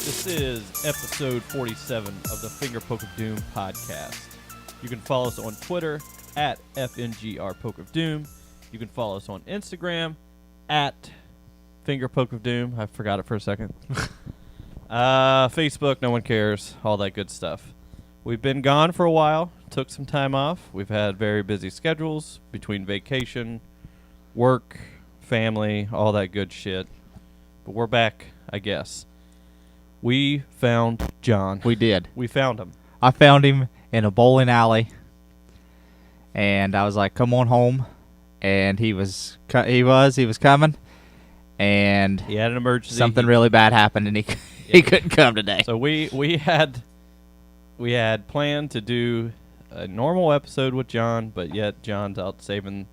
This is episode 47 of the Finger Poke of Doom podcast. You can follow us on Twitter at FNGR Poke of Doom. You can follow us on Instagram at Finger Poke of Doom. I forgot it for a second. Facebook, no one cares. All that good stuff. We've been gone for a while. Took some time off. We've had very busy schedules between vacation, work, family, all that good shit. But we're back, I guess. We found John. We did. We found him. I found him in a bowling alley, and I was like, "Come on home." And he was coming, and He had an emergency. something really bad happened, and he couldn't come today. So we had planned to do a normal episode with John, but yet John's out saving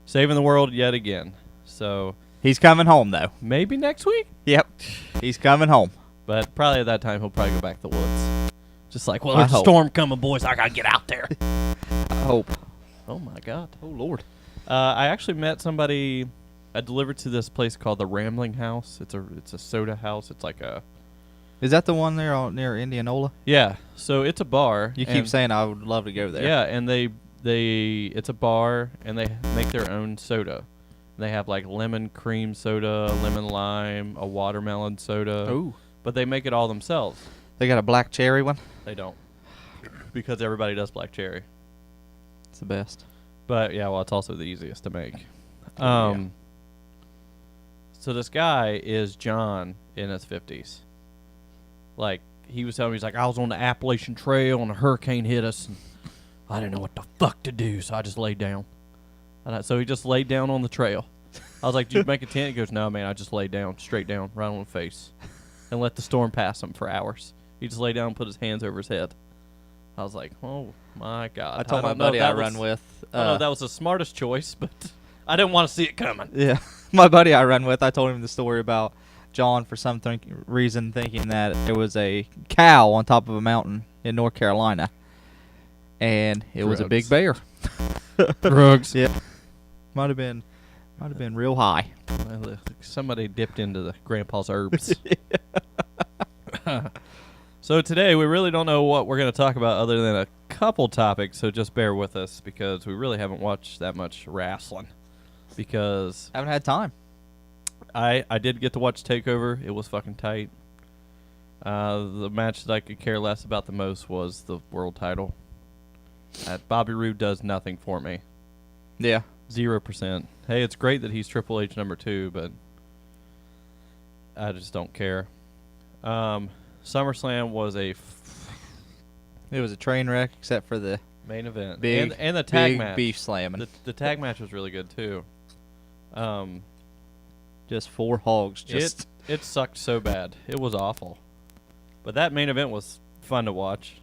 the world yet again. So He's coming home though. maybe next week, Yep, he's coming home. but probably at that time he'll probably go back to the woods. Just like, well, I there's a hope. storm coming, boys. I gotta get out there. I hope. Oh my God. Oh Lord. I actually met somebody. I delivered to this place called the Rambling House. It's a soda house. It's like a Is that the one there near Indianola? yeah. So it's a bar. You keep saying I would love to go there. Yeah, and it's a bar, and they make their own soda. They have like lemon cream soda, lemon lime, a watermelon soda. Ooh. But they make it all themselves. They got a black cherry one. They don't, because everybody does black cherry. It's the best. But yeah, well, it's also the easiest to make. Yeah. So this guy is John in his 50s. Like, he was telling me, he's like, I was on the Appalachian Trail and a hurricane hit us, and I didn't know what the fuck to do, so I just laid down. So he just laid down on the trail. I was like, did you make a tent? He goes, no, man, I just laid down, straight down, right on the face, and let the storm pass him for hours. He just laid down and put his hands over his head. I was like, oh, my God. I told my don't know if buddy that I was- run with. I don't know if that was the smartest choice, but I didn't want to see it coming. Yeah, my buddy I run with, I told him the story about John for some reason thinking that there was a cow on top of a mountain in North Carolina, and it was a big bear. Drugs. Yeah, might have been real high. Well, somebody dipped into the grandpa's herbs. So today we really don't know what we're going to talk about other than a couple topics, so just bear with us because we really haven't watched that much wrestling. Because Haven't had time. I did get to watch TakeOver. It was fucking tight. The match that I could care less about the most was the world title. Bobby Roode does nothing for me. Yeah, 0%. Hey, it's great that he's Triple H number 2, but I just don't care. SummerSlam was a it was a train wreck except for the main event. big and the tag big match. beef slamming. The tag match was really good, too. Just 4 hogs. Just It sucked so bad. It was awful. But that main event was fun to watch.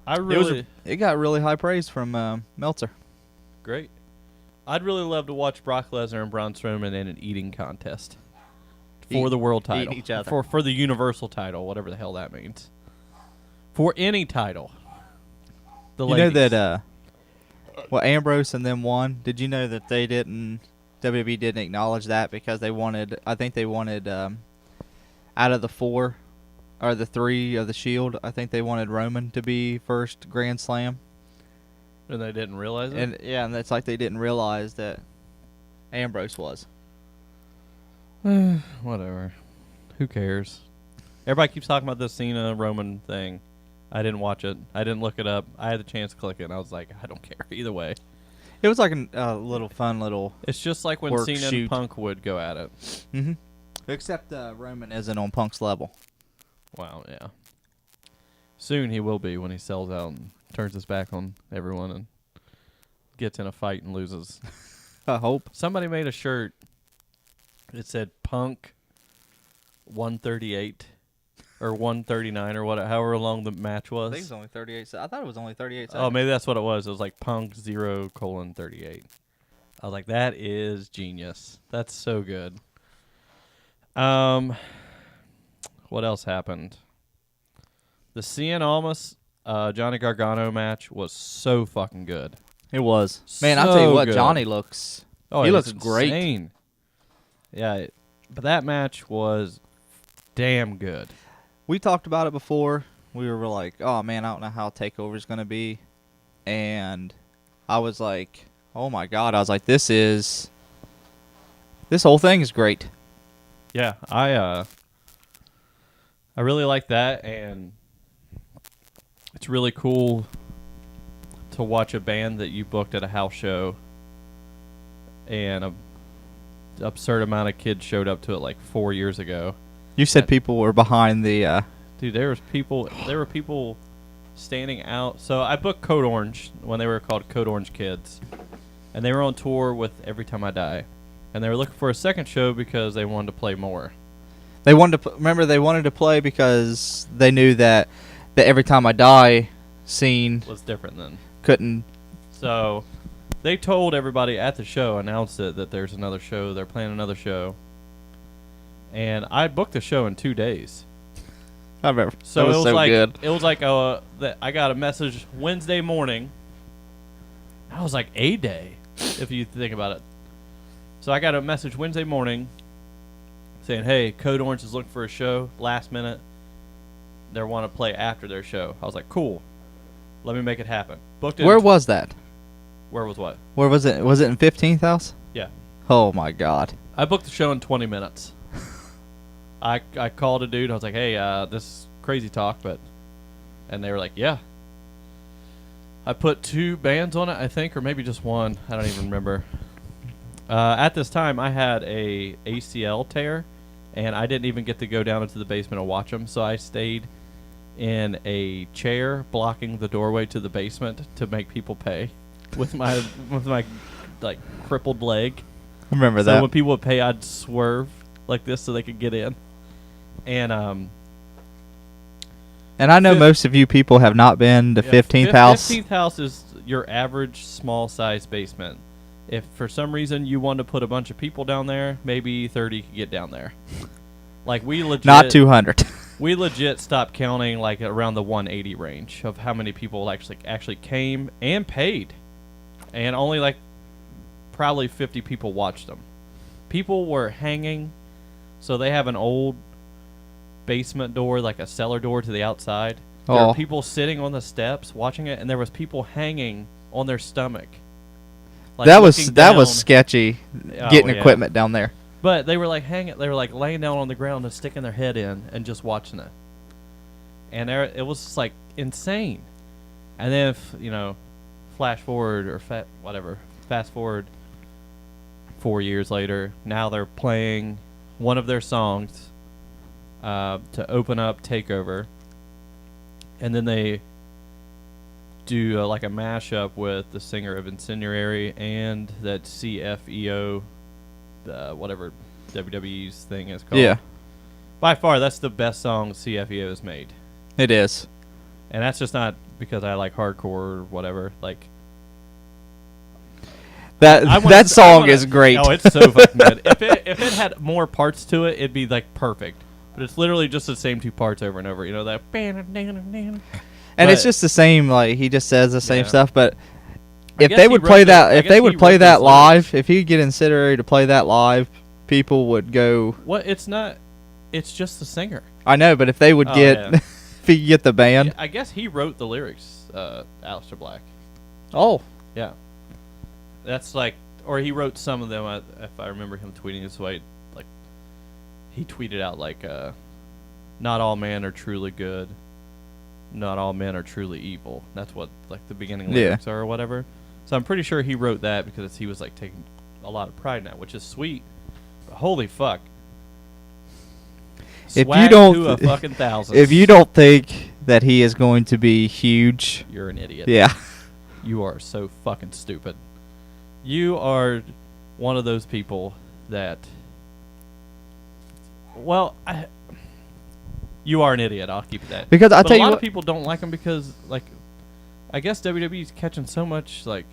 it got really high praise from Meltzer. Great. I'd really love to watch Brock Lesnar and Braun Strowman in an eating contest for the world title. Eat each other. For the Universal title, whatever the hell that means. For any title. The You ladies. know that Ambrose and them won. Did you know that WWE didn't acknowledge that because they wanted out of the 4 or the 3 of the Shield, I think they wanted Roman to be first Grand Slam. And they didn't realize it? And yeah, and it's like they didn't realize that Ambrose was. Whatever. Who cares? Everybody keeps talking about this Cena Roman thing. I didn't watch it. I didn't look it up. I had the chance to click it, and I was like, I don't care either way. It was like a little fun little. It's just like when Work Cena shoot. and Punk would go at it. Mm-hmm. Except Roman isn't on Punk's level. Wow, yeah. Soon he will be when he sells out and turns his back on everyone and gets in a fight and loses. I hope. Somebody made a shirt. It said Punk 138 or 139 or however long the match was. I think it was only 38. I thought it was only 38 seconds. Oh, maybe that's what it was. It was like Punk 0:38. I was like, that is genius. That's so good. What else happened? The Cien Almas Johnny Gargano match was so fucking good. It was. Man, I'll tell you So what, good. Johnny looks. Oh, he it looks was great. insane. Yeah, but that match was damn good. We talked about it before. We were like, oh, man, I don't know how Takeover's going to be. And I was like, oh, my God. I was like, this whole thing is great. Yeah, I really like that, and it's really cool to watch a band that you booked at a house show, and a absurd amount of kids showed up to it like 4 years ago. You said people were behind the... Dude, there were people standing out. So I booked Code Orange when they were called Code Orange Kids, and they were on tour with Every Time I Die, and they were looking for a second show because they wanted to play more. They wanted to play because they knew that the Every Time I Die scene Was different then. couldn't... So they told everybody at the show, announced it, that there's another show. They're playing another show. And I booked the show in 2 days. I remember. So that was so like good. It was like that I got a message Wednesday morning. That was like a day, if you think about it. So I got a message Wednesday morning saying, "Hey, Code Orange is looking for a show. Last minute, they want to play after their show." I was like, "Cool, let me make it happen." Booked it. Where was that? Where was what? Where was it? Was it in 15th House? Yeah. Oh my God. I booked the show in 20 minutes. I called a dude. I was like, "Hey, this is crazy talk, but," and they were like, "Yeah." I put 2 bands on it, I think, or maybe just one. I don't even remember. At this time, I had a ACL tear, and I didn't even get to go down into the basement and watch them. So I stayed in a chair blocking the doorway to the basement to make people pay with my like crippled leg. I remember So that. when people would pay, I'd swerve like this so they could get in. And And I know most of you people have not been to 15th House. 15th House is your average small-sized basement. If for some reason you want to put a bunch of people down there, maybe 30 could get down there. Like we legit, Not 200. we legit stopped counting like around the 180 range of how many people actually came and paid, and only like probably 50 people watched them. People were hanging, so they have an old basement door, like a cellar door to the outside. There Oh. were people sitting on the steps watching it, and there was people hanging on their stomach. Like that was looking down. sketchy. Oh, Getting yeah. equipment down there. But they were like hanging. They were like laying down on the ground and sticking their head in and just watching it. And it was just like insane. And then if fast forward 4 years later, now they're playing one of their songs to open up Takeover, and then they do like a mashup with the singer of Incendiary and that CFEO, whatever WWE's thing is called. Yeah, By far, that's the best song CFEO has made. it is. And that's just not because I like hardcore or whatever. Like That song is great. Oh, it's so fucking good. If it had more parts to it, it'd be like perfect. But it's literally just the same 2 parts over and over. You know that. And it's just the same. Like he just says the same Yeah. stuff. But I if guess they he would wrote play the- that, I if guess they he would play wrote that those lyrics. live, if he could get Incendiary to play that live, people would go. What? It's not. It's just the singer. I know, but if they would Oh, get, yeah. if he could get the band. I guess he wrote the lyrics, Aleister Black. Oh, Yeah. That's like, or he wrote some of them. If I remember him tweeting this way, like he tweeted out like, "Not all men are truly good. Not all men are truly evil." That's what like the beginning Yeah. lyrics are or whatever. So I'm pretty sure he wrote that because he was like taking a lot of pride in that, which is sweet. But holy fuck. If you Swag don't to a th- fucking thousand. if you don't think that he is going to be huge, You're an idiot. yeah, You are so fucking stupid. You are one of those people that. Well, you are an idiot. I'll keep that. because I But tell a you lot what, of people don't like him because, like, I guess WWE's catching so much like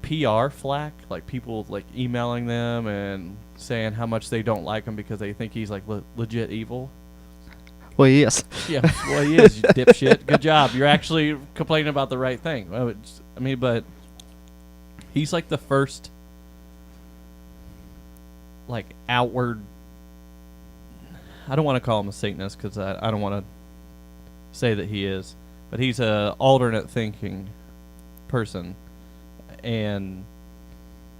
PR flack, like people like emailing them and saying how much they don't like him because they think he's like legit evil. well, yes, Yeah, well, he is, you dipshit. Good job. You're actually complaining about the right thing. Well, but he's like the first, like, outward I don't want to call him a Satanist because I don't want to say that he is, but he's a alternate thinking person, and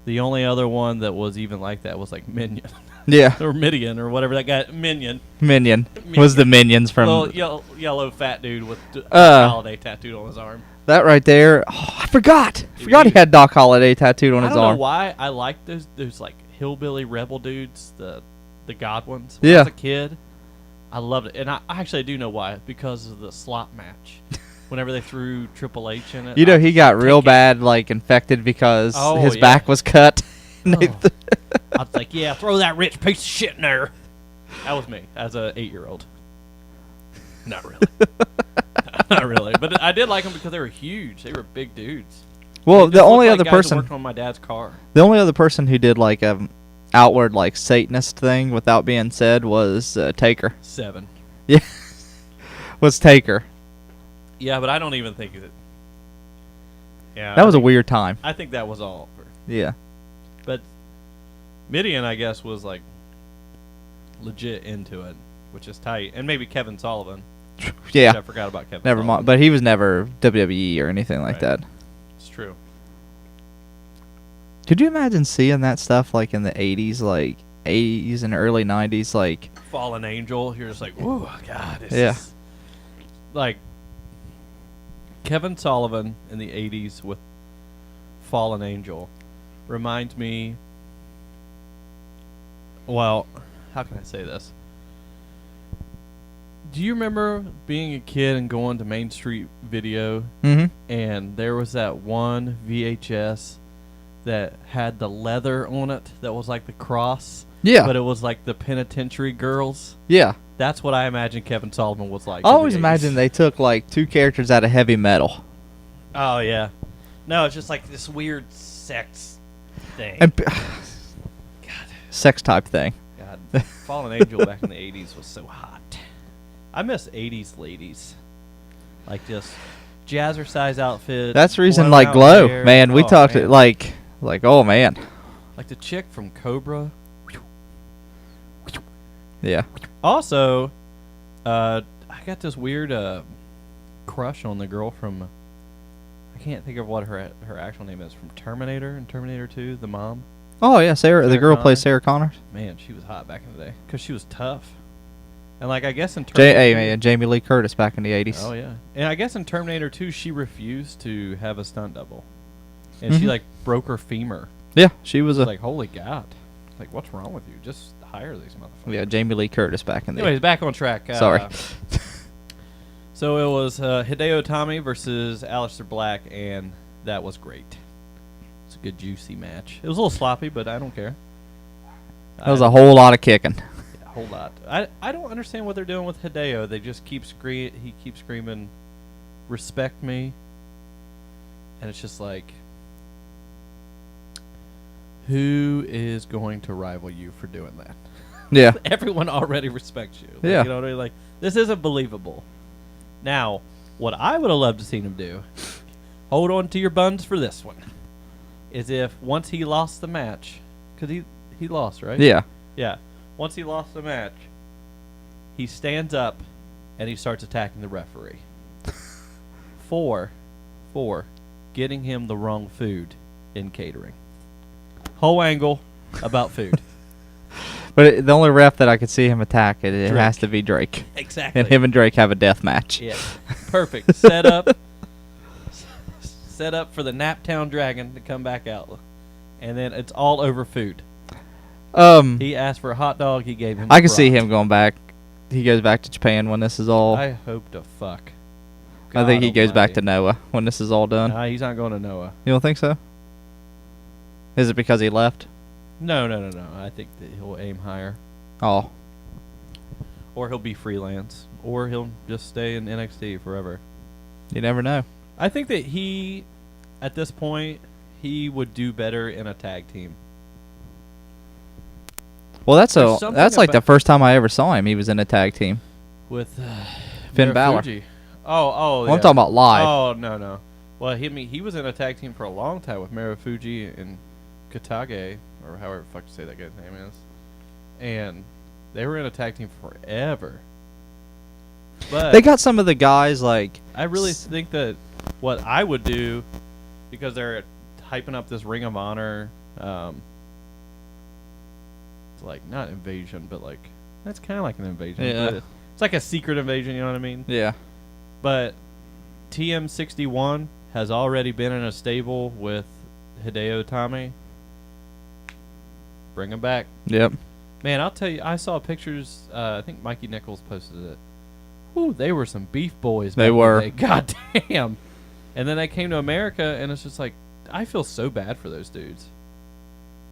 the only other one that was even like that was like Minion. Yeah. Or Midian or whatever that guy. Minion. Minion. Was the Minions from... Little yellow fat dude with Holiday tattooed on his arm. That right there. Oh, I forgot. Forgot he had Doc Holliday tattooed on his arm. I don't know why I like those like hillbilly rebel dudes, the God ones. When Yeah. I was a kid, I loved it, and I actually do know why, because of the slot match. Whenever they threw Triple H in it, You know, he got real bad, like infected because his back was cut. Oh. I was like, yeah, throw that rich piece of shit in there. That was me as a 8-year-old. Not really. Not really. But I did like them because they were huge. They were big dudes. Well, the only other person worked on my dad's car. The only other person who did like a outward like Satanist thing without being said was Taker. 7. Yeah, was Taker. Yeah, but I don't even think that. Yeah, that was a weird time. I think that was all. Yeah, but Midian, I guess, was like legit into it, which is tight, and maybe Kevin Sullivan. Yeah, I forgot about Kevin. Never mind, but he was never WWE or anything like that. It's true. Could you imagine seeing that stuff like in the 80s, like 80s and early 90s, like Fallen Angel? You're just like, oh God, yeah, like Kevin Sullivan in the 80s with Fallen Angel reminds me. Well, how can I say this? Do you remember being a kid and going to Main Street Video, and there was that one VHS that had the leather on it that was like the cross? Yeah. But it was like the penitentiary girls? Yeah. That's what I imagine Kevin Sullivan was like. I always imagine they took like 2 characters out of heavy metal. Oh, yeah. No, it's just like this weird sex thing. And God. Sex type thing. God. Fallen Angel back in the 80s was so hot. I miss 80s ladies. Like just jazzercise outfits. That's the reason, like Glow. Man, we talked like, oh man. Like the chick from Cobra. Yeah. Also, I got this weird crush on the girl from, I can't think of what her actual name is, from Terminator and Terminator 2, the mom. Oh, yeah, Sarah the girl plays Sarah Connor. Man, she was hot back in the day because she was tough. And like I guess in Terminator Jamie Lee Curtis back in the 80s. Oh, yeah. And I guess in Terminator 2, she refused to have a stunt double. And she like broke her femur. Yeah, she was like, holy God. Like, what's wrong with you? Just hire these motherfuckers. Yeah, Jamie Lee Curtis back in the... Anyways, back on track. Sorry. So it was Hideo Itami versus Aleister Black, and that was great. It's a good, juicy match. It was a little sloppy, but I don't care. That was a whole lot of kicking. Yeah, a whole lot. I don't understand what they're doing with Hideo. They just keep he keeps screaming, "Respect me," and it's just like, who is going to rival you for doing that? Yeah. Everyone already respects you. Like, yeah. You know what I mean? Like, this isn't believable. Now, what I would have loved to seen him do, hold on to your buns for this one, is if once he lost the match, because he lost, right? Yeah. Yeah. Once he lost the match, he stands up and he starts attacking the referee. for getting him the wrong food in catering. Whole angle about food. But the only ref that I could see him attack, it has to be Drake. Exactly. And him and Drake have a death match. Yeah. Perfect. Set up for the Naptown Dragon to come back out. And then it's all over food. He asked for a hot dog, he gave him I can see him going back. He goes back to Japan when this is all... I hope to fuck. I think he goes back to Noah when this is all done. Nah, he's not going to Noah. You don't think so? Is it because he left? No. I think that he'll aim higher. Oh. Or he'll be freelance. Or he'll just stay in NXT forever. You never know. I think that he, at this point, he would do better in a tag team. Well, that's like the first time I ever saw him. He was in a tag team. With Finn Balor. Oh, well, I'm talking about live. Oh, no. Well, he was in a tag team for a long time with Marufuji and Katage, or however the fuck you say that guy's name is. And They were in a tag team forever. But They got some of the guys like. I really think that what I would do, because they're hyping up this Ring of Honor, it's like not invasion, but like that's kind of like an invasion. Yeah. But it's like a secret invasion. You know what I mean? Yeah. But TM61 has already been in a stable with Hideo Itami. Bring him back. Yep. Man, I'll tell you, I saw pictures. I think Mikey Nichols posted it. Whew, they were some beef boys. They were. God damn. And then they came to America, and it's just like, I feel so bad for those dudes.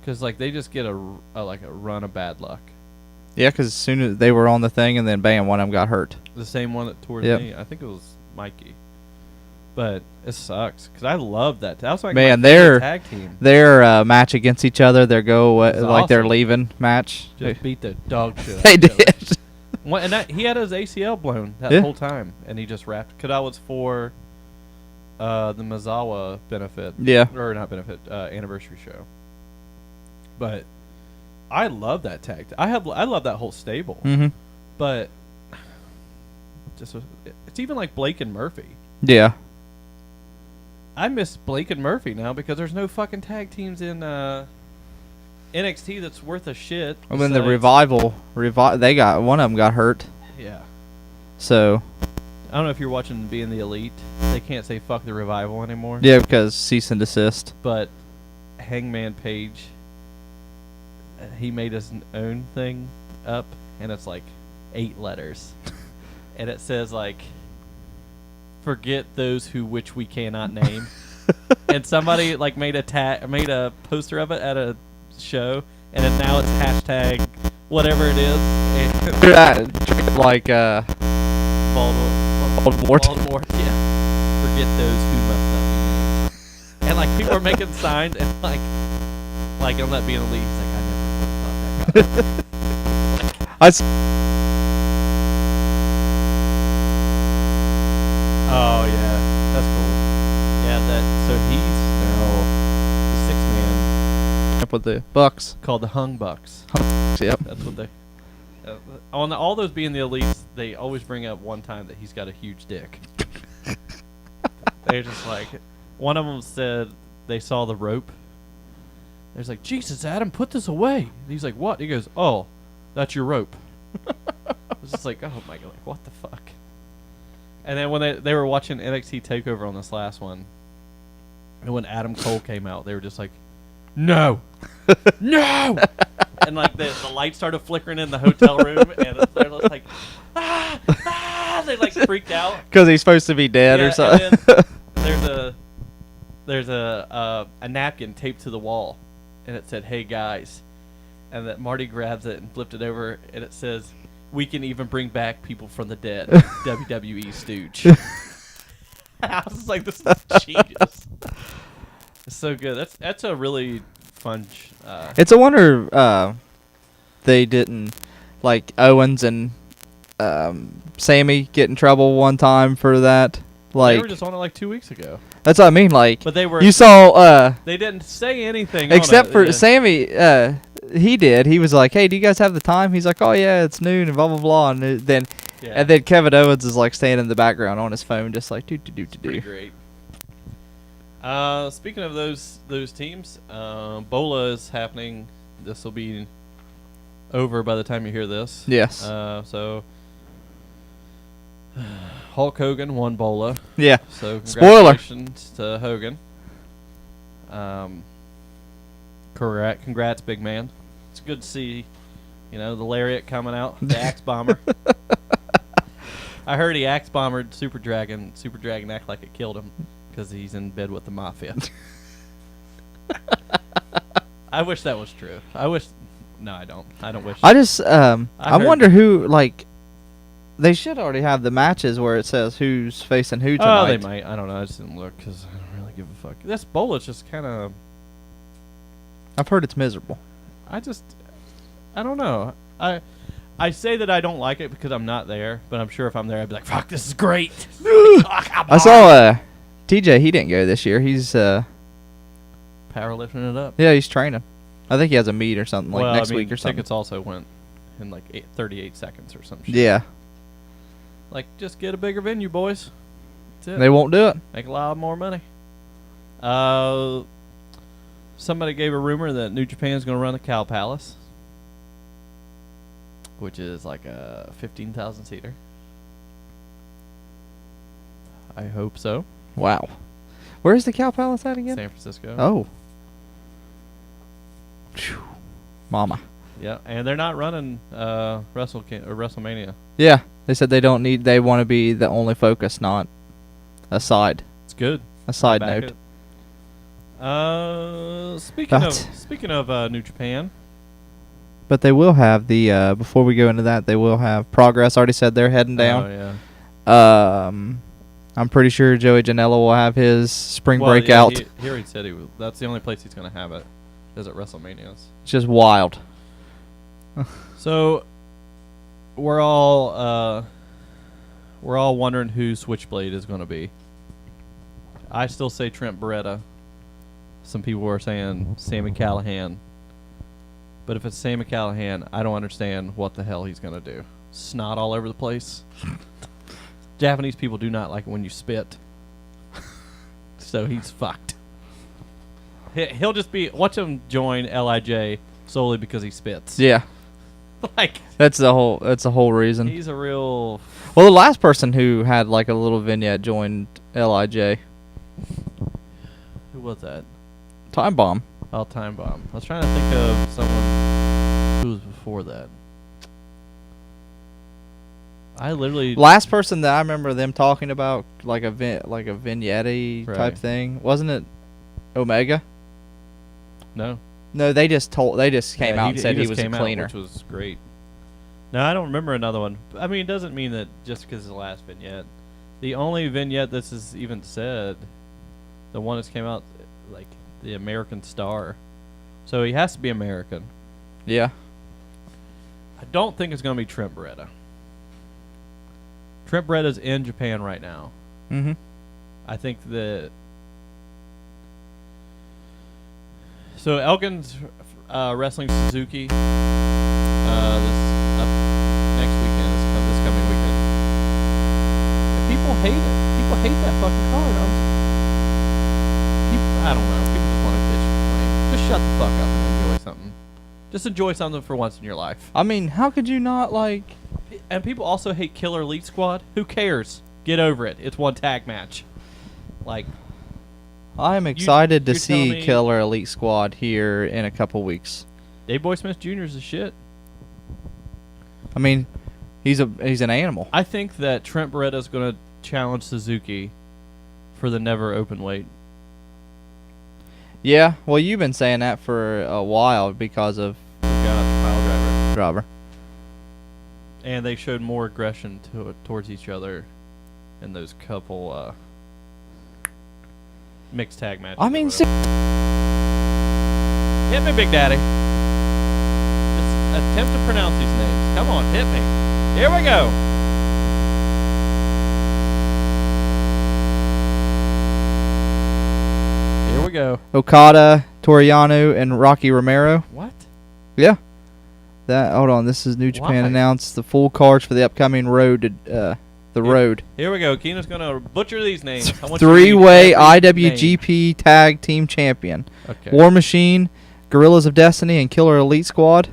Because, like, they just get a run of bad luck. Yeah, because as soon as they were on the thing, and then bam, one of them got hurt. The same one that tore Yep. me. I think it was Mikey. But it sucks, because I love that. That was like Man, my favorite tag team. Their match against each other, their like their awesome. leaving match. Just beat the dog shit. They out of each other. did. And that he had his ACL blown that Yeah. whole time, and he just wrapped. Because that was for the Mizawa benefit. Yeah. Or not benefit, anniversary show. But I love that tag. I love that whole stable. Mm-hmm. But it's even like Blake and Murphy. Yeah. I miss Blake and Murphy now because there's no fucking tag teams in NXT that's worth a shit. And then the besides- revival, they got one of them got hurt. Yeah. So I don't know if you're watching Being the Elite. They can't say fuck the revival anymore. yeah, because cease and desist. But Hangman Page, he made his own thing up, and it's like 8 letters, and it says like, "Forget those which we cannot name." And somebody like made a poster of it at a show, and then now it's hashtag whatever it is. Like Voldemort, yeah. Forget those who must not be named. And like people are making signs, and like on that Being Elite, he's like, I never would have thought that. I s- Oh yeah, that's cool. Yeah, so he's now the 6-man up with the Bucks. called the Hung Bucks. Yep. That's what they. On all those Being the Elites, they always bring up one time that he's got a huge dick. They're just like, one of them said they saw the rope. There's like, Jesus, Adam, put this away. And he's like, what? He goes, oh, that's your rope. It's just like, oh my god, like, what the fuck? And then when they were watching NXT TakeOver on this last one, and when Adam Cole came out, they were just like, no, no. And like the lights started flickering in the hotel room, and they're just like, they like freaked out Because he's supposed to be dead or something. And then there's a napkin taped to the wall, and it said, "Hey guys," and that Marty grabs it and flipped it over, and it says, "We can even bring back people from the dead." WWE stooge. I was just like, this is genius. It's so good. That's a really fun. It's a wonder they didn't, like Owens and Sammy get in trouble one time for that. Like they were just on it like 2 weeks ago. That's what I mean. Like, But they were. you saw They didn't say anything. except on it. for Yeah. Sammy. He did. He was like, "Hey, do you guys have the time?" He's like, "Oh yeah, it's noon," and blah blah blah. And then Kevin Owens is like standing in the background on his phone, just like do do do do Pretty do. great. Speaking of those teams, Bola is happening. This will be over by the time you hear this. Yes. So Hulk Hogan won Bola. Yeah. So Spoiler. congratulations to Hogan. Congrats, big man. It's good to see, the lariat coming out, the axe bomber. I heard he axe bombered Super Dragon. Super Dragon act like it killed him because he's in bed with the mafia. I wish that was true. No, I don't. I don't wish. I just I heard- wonder who, like, they should already have the matches where it says who's facing who tonight. Oh, they might. I don't know. I just didn't look because I don't really give a fuck. This Bola's just kind of. I've heard it's miserable. I don't know. I say that I don't like it because I'm not there, but I'm sure if I'm there, I'd be like, "Fuck, this is great." I saw TJ. He didn't go this year. He's powerlifting it up. yeah, he's training. I think he has a meet or something like well, next I mean, week or something. tickets also went in like 38 seconds or some shit. Yeah. Like, just get a bigger venue, boys. That's it. They won't do it. Make a lot more money. Somebody gave a rumor that New Japan's going to run the Cow Palace, which is like a 15,000 seater. I hope so. Wow. Where's the Cow Palace at again? San Francisco. Oh. Phew. Mama. Yeah, and they're not running WrestleMania. Yeah, they said they want to be the only focus, not a side. It's good. A side Back note. Speaking of New Japan, But they will have the before we go into that, they will have Progress. Already said they're heading down. Oh yeah. I'm pretty sure Joey Janela will have his spring Well, breakout. He already said he was. That's the only place he's going to have it. Is at WrestleManias. It's just wild. So we're all wondering who Switchblade is going to be. I still say Trent Beretta. Some people are saying Sami Callihan. But if it's Sami Callihan, I don't understand what the hell he's going to do. Snot all over the place. Japanese people do not like it when you spit. So he's fucked. He'll just be... Watch him join LIJ solely because he spits. Yeah. Like... That's the whole reason. He's a real... Well, the last person who had like a little vignette joined LIJ. Who was that? Time Bomb. Oh, Time Bomb. I was trying to think of someone who was before that. I literally... Last person that I remember them talking about, like a vignette type thing, wasn't it Omega? No. No, they just came out and said he was a cleaner. Which was great. No, I don't remember another one. I mean, it doesn't mean that just because it's the last vignette. The only vignette this is even said, the one that came out, like, the American Star. So he has to be American. Yeah. I don't think it's going to be Trent Beretta. Trent Beretta's in Japan right now. Mm-hmm. I think that... So Elgin's wrestling Suzuki this coming weekend. And people hate it. People hate that fucking card. I don't know. People just want to bitch and complain. Just shut the fuck up and enjoy something. Just enjoy something for once in your life. I mean, how could you not like... And people also hate Killer Elite Squad. Who cares? Get over it. It's one tag match. Like... I'm excited to see Killer Elite Squad here in a couple weeks. Dave Boy Smith Jr. is a shit. I mean, he's an animal. I think that Trent Beretta is going to challenge Suzuki for the never open weight. Yeah, well, you've been saying that for a while because of pile driver. And they showed more aggression towards each other in those couple mixed tag matches. I mean, hit me, Big Daddy. Just attempt to pronounce these names. Come on, hit me. Here we go. Here we go. Okada, Toriano, and Rocky Romero. What? Yeah. Hold on. This is New Japan announced the full cards for the upcoming road. Road. Here we go. Keena's going to butcher these names. Three-way IWGP Tag Team Champion. Okay. War Machine, Gorillas of Destiny, and Killer Elite Squad.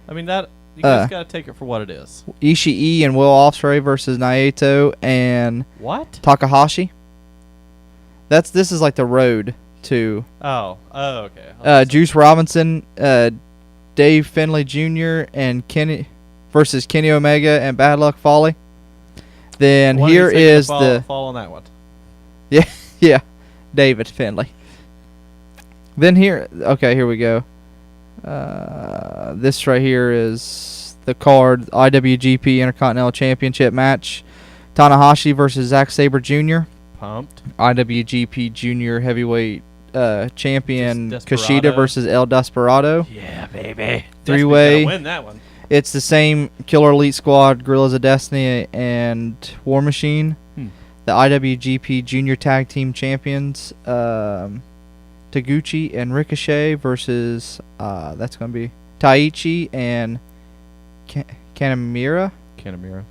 I mean, that you just got to take it for what it is. Ishii and Will Ospreay versus Naito and what? Takahashi. This is like the road to... Oh, okay. Juice Robinson, Dave Finlay Jr. and Kenny versus Kenny Omega and Bad Luck Fale. Then here is the fall on that one. Yeah, David Finlay. Then here we go. This right here is the card IWGP Intercontinental Championship match. Tanahashi versus Zack Sabre Jr. Pumped. IWGP Junior Heavyweight Champion Desperado. Kushida versus El Desperado. Yeah, baby. Three-way. Win that one. It's the same Killer Elite Squad, Gorillas of Destiny, and War Machine. The IWGP Junior Tag Team Champions, Taguchi and Ricochet versus, that's going to be Taichi and Kanemaru. Kanemaru.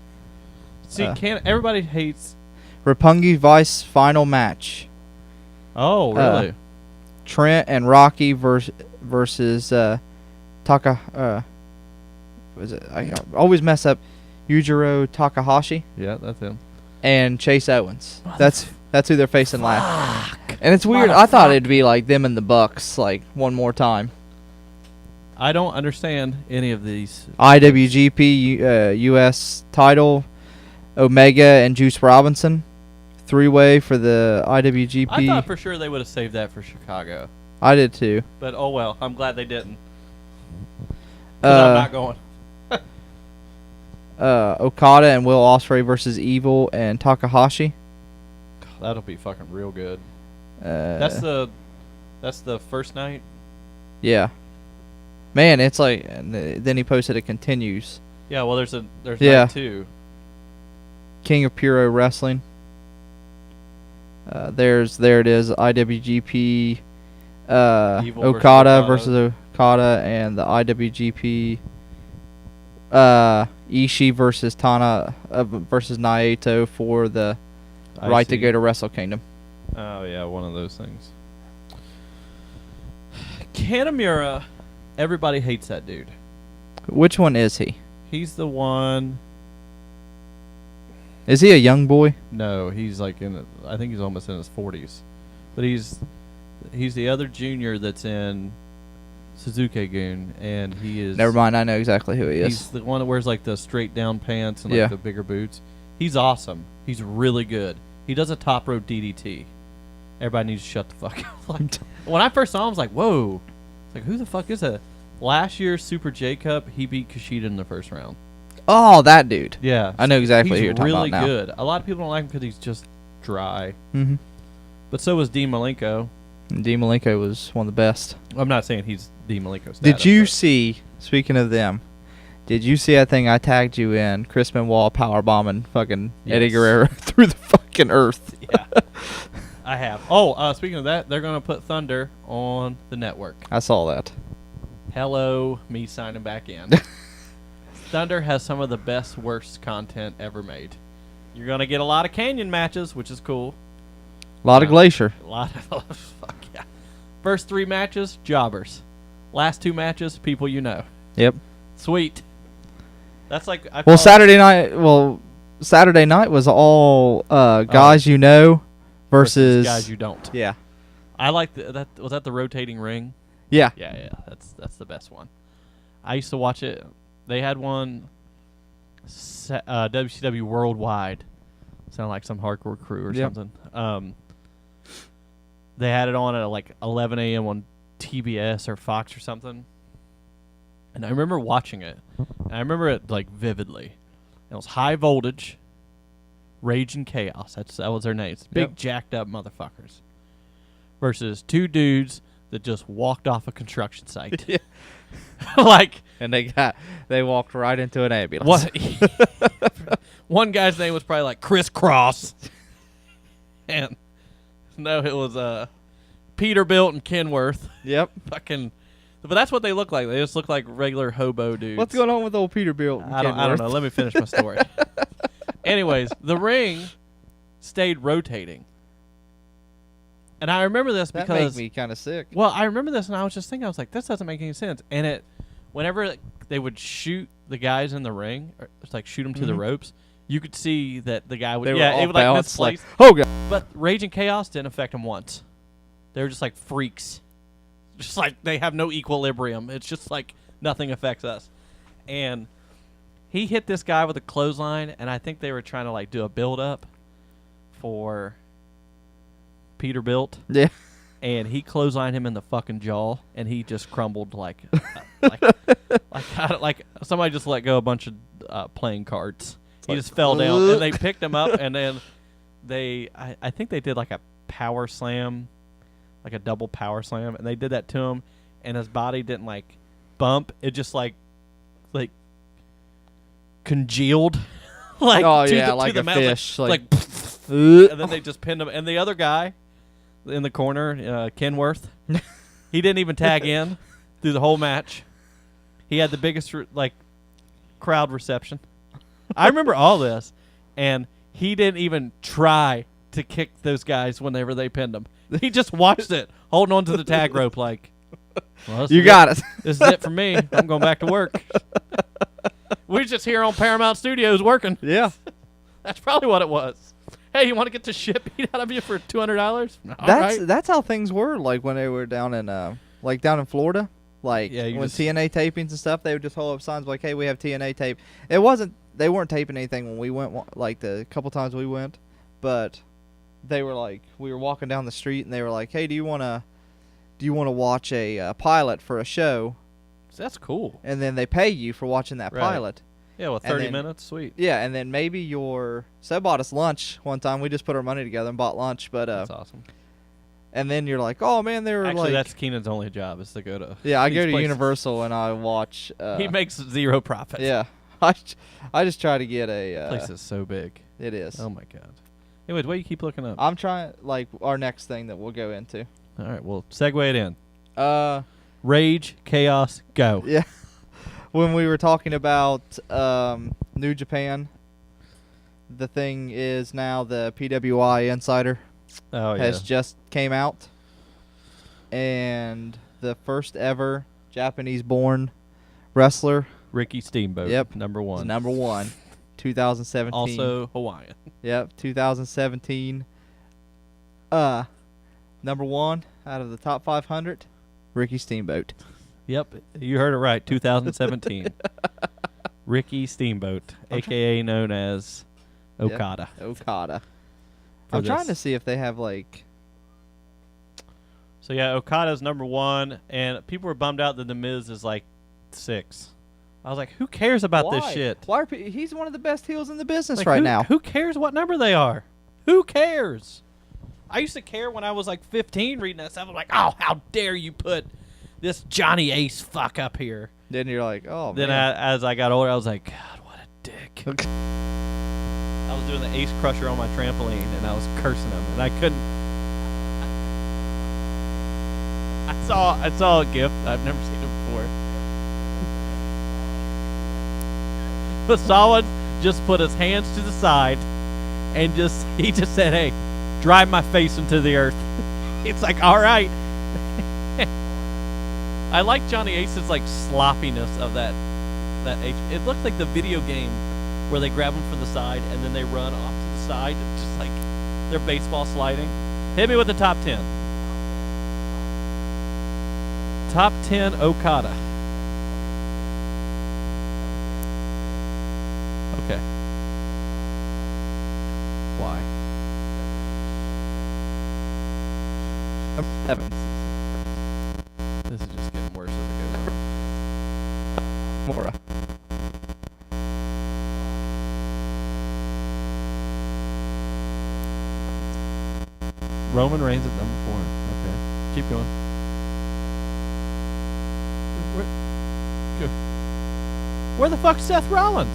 See, everybody hates. Roppongi Vice final match. Oh, really? Trent and Rocky versus Taka. Was it? I always mess up. Yujiro Takahashi. Yeah, that's him. And Chase Owens. That's who they're facing last. Fuck. And it's weird. I thought it'd be like them and the Bucks, like one more time. I don't understand any of these. IWGP US title. Omega and Juice Robinson. 3-way for the IWGP. I thought for sure they would have saved that for Chicago. I did too. But oh well. I'm glad they didn't. 'Cause I'm not going. Okada and Will Ospreay versus Evil and Takahashi. That'll be fucking real good. That's the first night. Yeah. Man, it's like. And then he posted it continues. Yeah. Well, there's night 2. King of Puro Wrestling. There it is. IWGP. Okada versus Okada and the IWGP. Ishii versus Tana versus Naito for the right to go to Wrestle Kingdom. Oh yeah, one of those things. Kanemaru, everybody hates that dude. Which one is he? He's the one. Is he a young boy? No, he's like I think he's almost in his 40s, but he's the other junior that's in Suzuki-gun, and he is. Never mind, I know exactly who he is. He's the one that wears like the straight down pants and like the bigger boots. He's awesome. He's really good. He does a top rope DDT. Everybody needs to shut the fuck up. Like, when I first saw him, I was like, whoa. It's like, who the fuck is that? Last year's Super J Cup, he beat Kushida in the first round. Oh, that dude. Yeah. I know exactly who you're talking really about now. good. A lot of people don't like him because he's just dry. Mm-hmm. But so was Dean Malenko. Dean Malenko was one of the best. I'm not saying he's Dean Malenko status. Did you see, speaking of them, did you see that thing I tagged you in? Chris Benoit powerbombing fucking Eddie Guerrero through the fucking earth. Yeah. I have. Oh, speaking of that, they're going to put Thunder on the network. I saw that. Hello, me signing back in. Thunder has some of the best, worst content ever made. You're going to get a lot of Canyon matches, which is cool. A lot of Glacier. A lot of fuck yeah. First 3 matches, jobbers. Last 2 matches, people you know. Yep. Sweet. That's like Saturday night was all guys you know versus guys you don't. Yeah. I like that. Was that the rotating ring? Yeah. Yeah. That's the best one. I used to watch it. They had one WCW Worldwide. Sound like some hardcore crew or something. They had it on at like 11 a.m. on TBS or Fox or something. And I remember watching it. And I remember it like vividly. And it was High Voltage, Rage and Chaos. That was their names. Big jacked up motherfuckers. Versus 2 dudes that just walked off a construction site. Yeah. Like, and they walked right into an ambulance. One guy's name was probably like Chris Cross. And no, it was Peterbilt and Kenworth. Yep. Fucking, but that's what they look like. They just look like regular hobo dudes. What's going on with old Peterbilt? I don't know. Let me finish my story. Anyways, the ring stayed rotating. And I remember this because... That made me kind of sick. Well, I remember this, and I was just thinking, I was like, this doesn't make any sense. And whenever they would shoot the guys in the ring, or like shoot them to the ropes, you could see that the guy would... They it would like like, misplace. oh, God. But Rage and Chaos didn't affect them once. They were just like freaks. Just like they have no equilibrium. It's just like nothing affects us. And he hit this guy with a clothesline, and I think they were trying to like do a build-up for... Peterbilt. Yeah. And he clotheslined him in the fucking jaw, and he just crumbled like somebody just let go a bunch of playing cards. He just fell down, and they picked him up, and then I think they did like a power slam, like a double power slam, and they did that to him, and his body didn't like bump. It just like congealed. Like like a fish. Like and then they just pinned him. And the other guy in the corner, Kenworth, he didn't even tag in through the whole match. He had the biggest crowd reception. I remember all this, and he didn't even try to kick those guys whenever they pinned him. He just watched it, holding on to the tag rope like, well, You got it. This is it for me. I'm going back to work. We're just here on Paramount Studios working. Yeah. That's probably what it was. Hey, you want to get the shit beat out of you for $200? That's how things were like when they were down in down in Florida. Like Yeah, when TNA tapings and stuff, they would just hold up signs like, "Hey, we have TNA tape." They weren't taping anything when we went, like the couple times we went, but they were like, we were walking down the street and they were like, "Hey, do you want to watch a pilot for a show?" That's cool. And then they pay you for watching that pilot. Yeah, well, 30 minutes, sweet. Yeah, and then maybe so bought us lunch one time. We just put our money together and bought lunch, but that's awesome. And then you're like, oh man, they were actually that's Keenan's only job is to go to. Yeah, I go to places. Universal and I watch. He makes zero profit. Yeah, I just try to get a. Place is so big. It is. Oh my god. Anyways, what do you keep looking up? I'm trying our next thing that we'll go into. All right, well, segue it in. Rage, chaos, go. Yeah. When we were talking about New Japan, the thing is now the PWI Insider has just came out, and the first ever Japanese-born wrestler, Ricky Steamboat. Yep, number one. Number one, 2017. Also Hawaiian. Yep, 2017. Number one out of the top 500, Ricky Steamboat. Yep, you heard it right. 2017. Ricky Steamboat, a.k.a. known as Okada. Yep, Okada. I'm trying to see if they have So yeah, Okada's number one, and people were bummed out that The Miz is 6. I was like, who cares about this shit? Why he's one of the best heels in the business right now. Who cares what number they are? Who cares? I used to care when I was 15 reading that stuff. I'm like, oh, how dare you put this Johnny Ace fuck up here. Then you're like, oh, then man. As I got older, I was like, God, what a dick. I was doing the Ace Crusher on my trampoline, and I was cursing him, and I couldn't. I saw a GIF. I've never seen it before. But someone just put his hands to the side, and he just said, "Hey, drive my face into the earth." It's like, all right. I like Johnny Ace's sloppiness of that H. It looks like the video game where they grab him from the side and then they run off to the side, just like they're baseball sliding. Hit me with the top 10. Top 10 Okada. Okay. Why? Number 7. This is just getting worse as it goes on. Mora. Roman Reigns at number 4. Okay. Keep going. Where the fuck's Seth Rollins?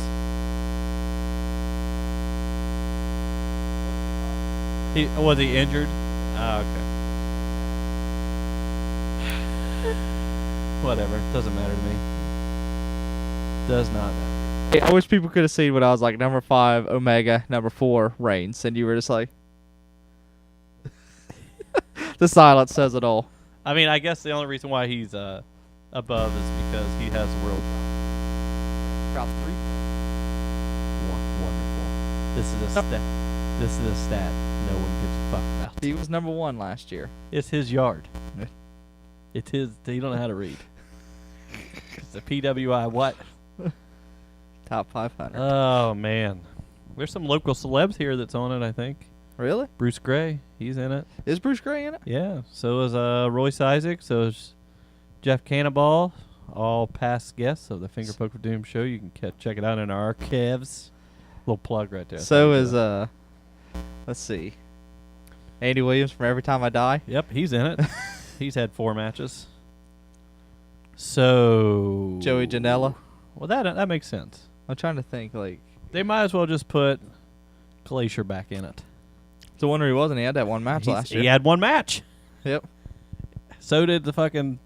Was he injured? Oh, okay. Whatever. Doesn't matter to me. Does not matter. I wish people could have seen what I was like. Number 5, Omega. Number 4, Reigns. And you were just like... The silence says it all. I mean, I guess the only reason why he's above is because he has world top 3. Wonderful. This is a stat no one gives a fuck about. He was number 1 last year. It's his yard. It's his. He don't know how to read. It's the PWI what? Top 500. Oh man, there's some local celebs here that's on it. I think. Really? Bruce Gray, he's in it. Is Bruce Gray in it? Yeah. So is Royce Isaac. So is Jeff Cannonball. All past guests of the Finger Poke of Doom show. You can check it out in our archives. Little plug right there. So is let's see, Andy Williams from Every Time I Die. Yep, he's in it. He's had 4 matches. So Joey Janela. Well, that makes sense. I'm trying to think. They might as well just put Glacier back in it. It's a wonder he wasn't. He had that one match last year. He had 1 match. Yep. So did the fucking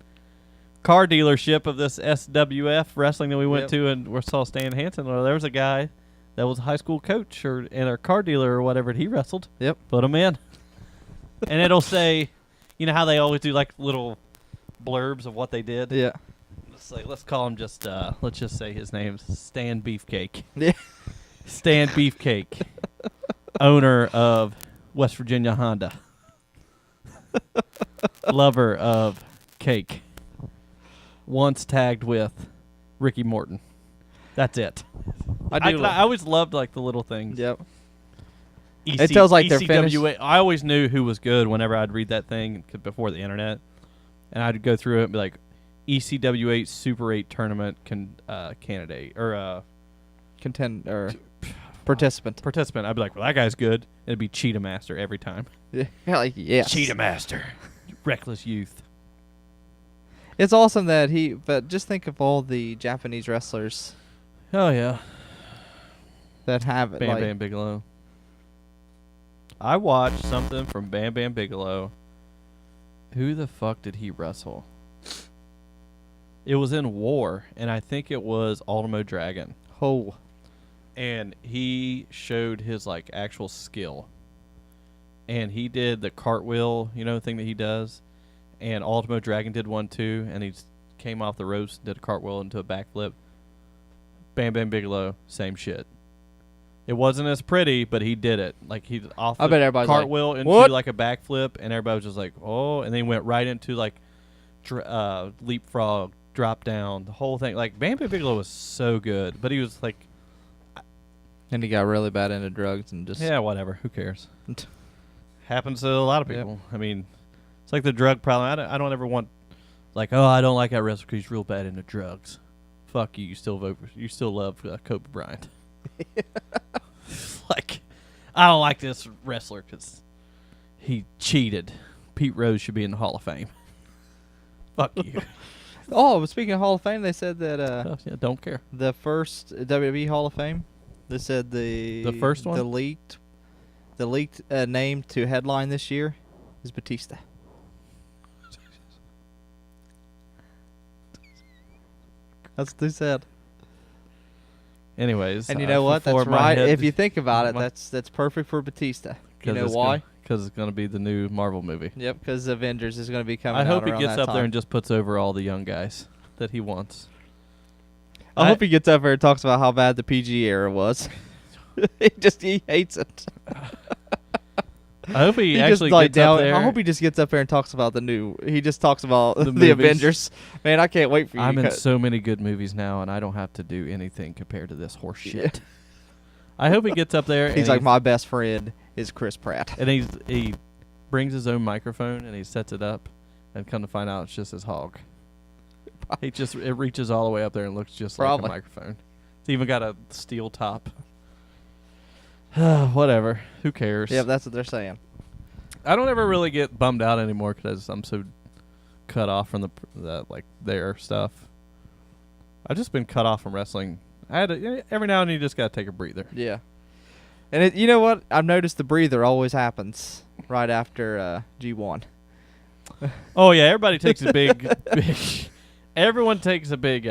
car dealership of this SWF wrestling that we went Yep. to, and we saw Stan Hansen. Well, there was a guy that was a high school coach and a car dealer or whatever. And he wrestled. Yep. Put him in, and it'll say, you know how they always do like little blurbs of what they did. Yeah. Let's call him just. Let's just say his name's Stan Beefcake. Yeah. Stan Beefcake, owner of West Virginia Honda, lover of cake, once tagged with Ricky Morton. That's it. I always loved like the little things. Yep. It tells like they're finished. I always knew who was good whenever I'd read that thing before the internet, and I'd go through it and be like, ECW8 Super 8 tournament candidate or participant. I'd be like, well, that guy's good. It'd be Cheetah Master every time. Yeah, like yes. Cheetah Master, reckless youth. It's awesome that but just think of all the Japanese wrestlers. Oh yeah, that have it. Bam Bam Bigelow. I watched something from Bam Bam Bigelow. Who the fuck did he wrestle? It was in War, and I think it was Ultimo Dragon. Oh. And he showed his like actual skill. And he did the cartwheel, thing that he does. And Ultimo Dragon did one too, and he came off the ropes, did a cartwheel into a backflip. Bam Bam Bigelow, same shit. It wasn't as pretty, but he did it. Like he off the cartwheel like, into what? like a backflip, and everybody was just like, oh, and then he went right into like leapfrog, drop down, the whole thing. Like Bam Bam Bigelow was so good, but he was like, and he got really bad into drugs and just whatever. Who cares? Happens to a lot of people. Yep. I mean, it's like the drug problem. I don't ever want like, oh, I don't like that wrestler because he's real bad into drugs. Fuck you. You still vote. You still love Kobe Bryant. Like, I don't like this wrestler because he cheated. Pete Rose should be in the Hall of Fame. Fuck you. Oh, but speaking of Hall of Fame, they said that don't care. The first WWE Hall of Fame. They said the first one, the leaked name to headline this year is Batista. That's what they said. Anyways, and you know what? That's right. If you think about it, that's perfect for Batista. You know why? Because it's going to be the new Marvel movie. Yep, because Avengers is going to be coming out. I hope he gets up there and just puts over all the young guys that he wants. I hope he gets up there and talks about how bad the PG era was. he hates it. I hope he actually gets up there. I hope he just gets up there and talks about he just talks about the Avengers. Man, I can't wait for you. I'm in so many good movies now, and I don't have to do anything compared to this horse shit. I hope he gets up there. He's like, my best friend is Chris Pratt. And he brings his own microphone, and he sets it up, and come to find out it's just his hog. It reaches all the way up there and looks just like a microphone. It's even got a steel top. Whatever. Who cares? Yeah, that's what they're saying. I don't ever really get bummed out anymore because I'm so cut off from their stuff. I've just been cut off from wrestling. Every now and then you just got to take a breather. Yeah. And you know what? I've noticed the breather always happens right after G1. Oh, yeah. Everybody takes a big everyone takes a big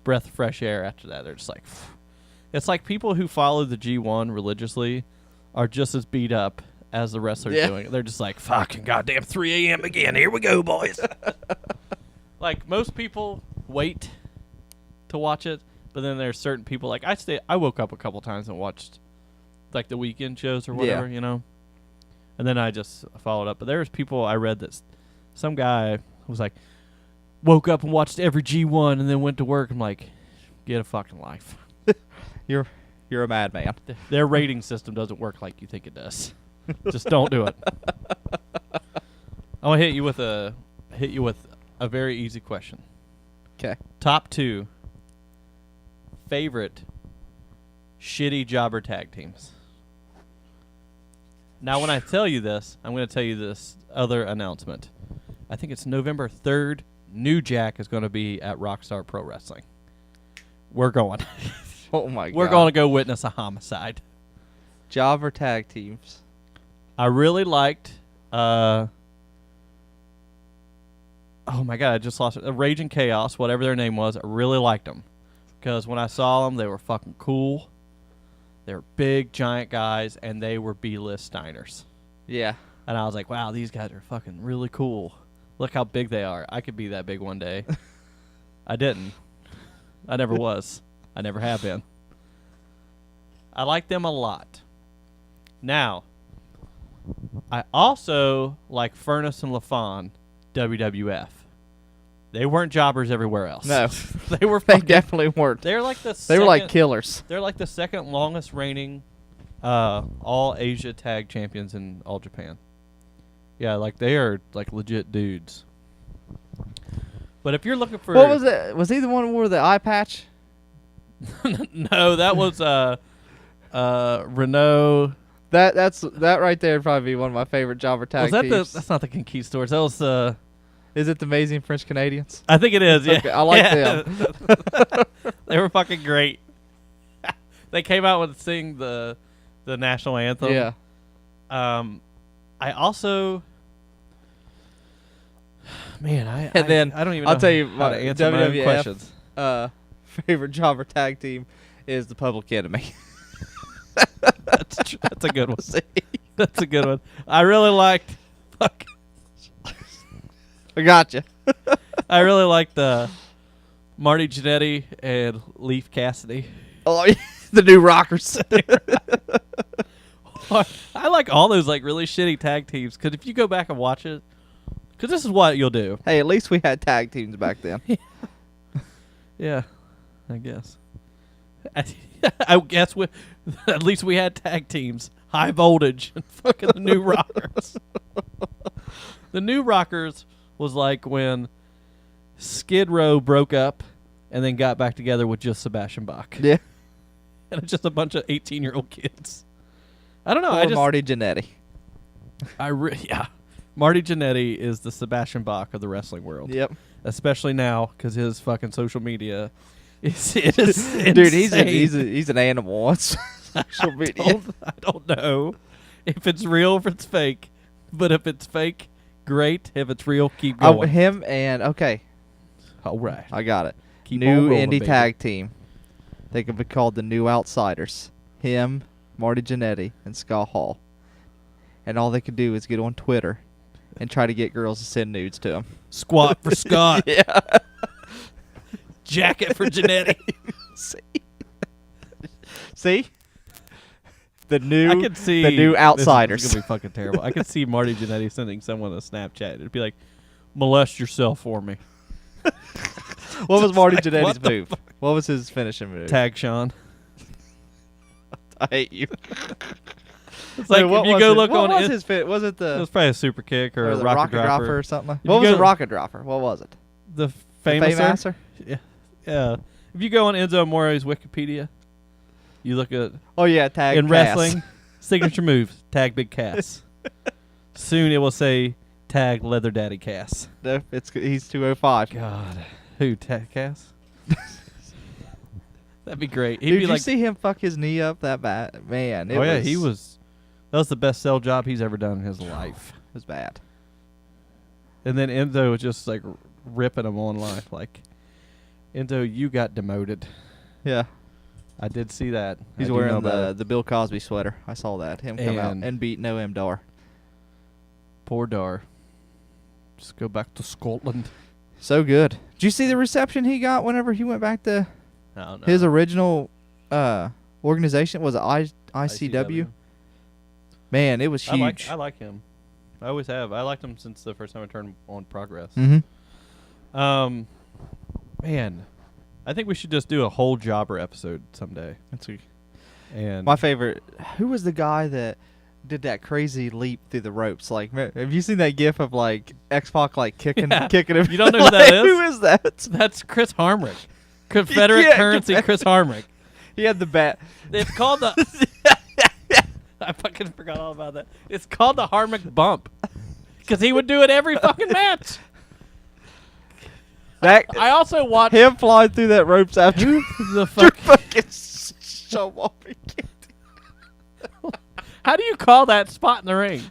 breath of fresh air after that. They're just like, phew. It's like people who follow the G1 religiously are just as beat up as the wrestlers doing it. They're just like, fucking goddamn 3 a.m. again. Here we go, boys. Like, most people wait to watch it, but then there's certain people, like, I woke up a couple times and watched, like, the weekend shows or whatever, and then I just followed up. But there's people I read that some guy was like, woke up and watched every G1 and then went to work. I'm like, get a fucking life. You're a madman. Their rating system doesn't work like you think it does. Just don't do it. I'm gonna hit you with a very easy question. Okay. Top 2 favorite shitty jobber tag teams. Now, when I tell you this, I'm going to tell you this other announcement. I think it's November 3rd. New Jack is going to be at Rockstar Pro Wrestling. We're going. Oh, my God. We're going to go witness a homicide. Jobber tag teams. I really liked oh my god, I just lost it. Rage and Chaos, whatever their name was. I really liked them because when I saw them, they were fucking cool. They were big, giant guys, and they were B-list Steiners. Yeah. And I was like, wow, these guys are fucking really cool. Look how big they are. I could be that big one day. I didn't. I never was. I never have been. I like them a lot. Now, I also like Furnace and LaFawn, WWF. They weren't jobbers everywhere else. No. They were They fucking, definitely weren't. they're like the They were like second- killers. They're like the second longest reigning all Asia tag champions in all Japan. Yeah, like they are like legit dudes. But if you're looking for What was it? Was he the one who wore the eye patch? no, that was Renault. That right there would probably be one of my favorite jobber tag Was that teams. that's not the Conquistadors. That was Is it the Amazing French Canadians? I think it is. Yeah, Okay, I like Yeah. them. They were fucking great. They came out with sing the national anthem. Yeah. I also, man, And then I don't even. I'll know tell you how my to answer my own WWF questions. Favorite jobber tag team is the Public Enemy. That's a good one. That's a good one. I really liked. Fuck. I got you. I really liked Marty Jannetty and Leaf Cassidy. Oh, yeah, the New Rockers. I like all those like really shitty tag teams because if you go back and watch it, because this is what you'll do. Hey, at least we had tag teams back then. Yeah, I guess. I guess at least we had tag teams, High Voltage and fucking the New Rockers. The New Rockers was like when Skid Row broke up and then got back together with just Sebastian Bach. Yeah. And it's just a bunch of 18-year-old kids. I don't know. Or Marty Jannetty. Yeah. Marty Jannetty is the Sebastian Bach of the wrestling world. Yep. Especially now because his fucking social media is insane. Dude, he's an animal on social media. I don't know if it's real or if it's fake. But if it's fake, great. If it's real, keep going. Him and, okay, All right. I got it. Keep on New rolling, indie baby. tag team. They could be called the New Outsiders. Him, Marty Jannetty, and Scott Hall. And all they could do is get on Twitter and try to get girls to send nudes to him. Squat for Scott. Yeah. Jacket for Jannetty. See? The new, I could see the new Outsiders. This is gonna be fucking terrible. I could see Marty Jannetty sending someone a Snapchat. It'd be like, molest yourself for me. What was Marty like, Jannetty's what the move? What was his finishing move? Tag Sean. I hate you. It's like if you go look on what was it. his fit? Was it It the, was probably a super kick or a the rocket dropper or something? If What you was go- the rocket dropper? What was it? The The famous Fame-Asser? Yeah. If you go on Enzo Amore's Wikipedia, you look at Oh yeah, tag in Cass. wrestling signature moves tag Big Cass. Soon it will say tag Leather Daddy Cass. No, he's 205. God, who tag Cass? That'd be great. He'd Dude, be did like, you see him fuck his knee up that bad? Man, it oh yeah, was, he was. That was the best sell job he's ever done in his life. It was bad. And then Enzo was just like ripping him online, like, Enzo, you got demoted. Yeah. I did see that. He's I do know wearing about it. the Bill Cosby sweater. I saw that. Him come out And- and beat Noam Dar. Poor Dar. Just go back to Scotland. So good. Did you see the reception he got whenever he went back to I don't know. his original organization? Was it ICW? Man, it was huge. I like him. I always have. I liked him since the first time I turned on Progress. Mm-hmm. Man, I think we should just do a whole jobber episode someday. And My favorite. Who was the guy that did that crazy leap through the ropes? Like, have you seen that GIF of like X-Pac like kicking Yeah. him? You don't know who that is? Who is that? that's Chris Harmrick, Confederate Yeah, currency Chris Harmrick. He had the bat. It's called the. I fucking forgot all about that. It's called the Harmrick bump because he would do it every fucking match. That I also watched him flying through that ropes after the fuck. fucking show off. How do you call that spot in the ring?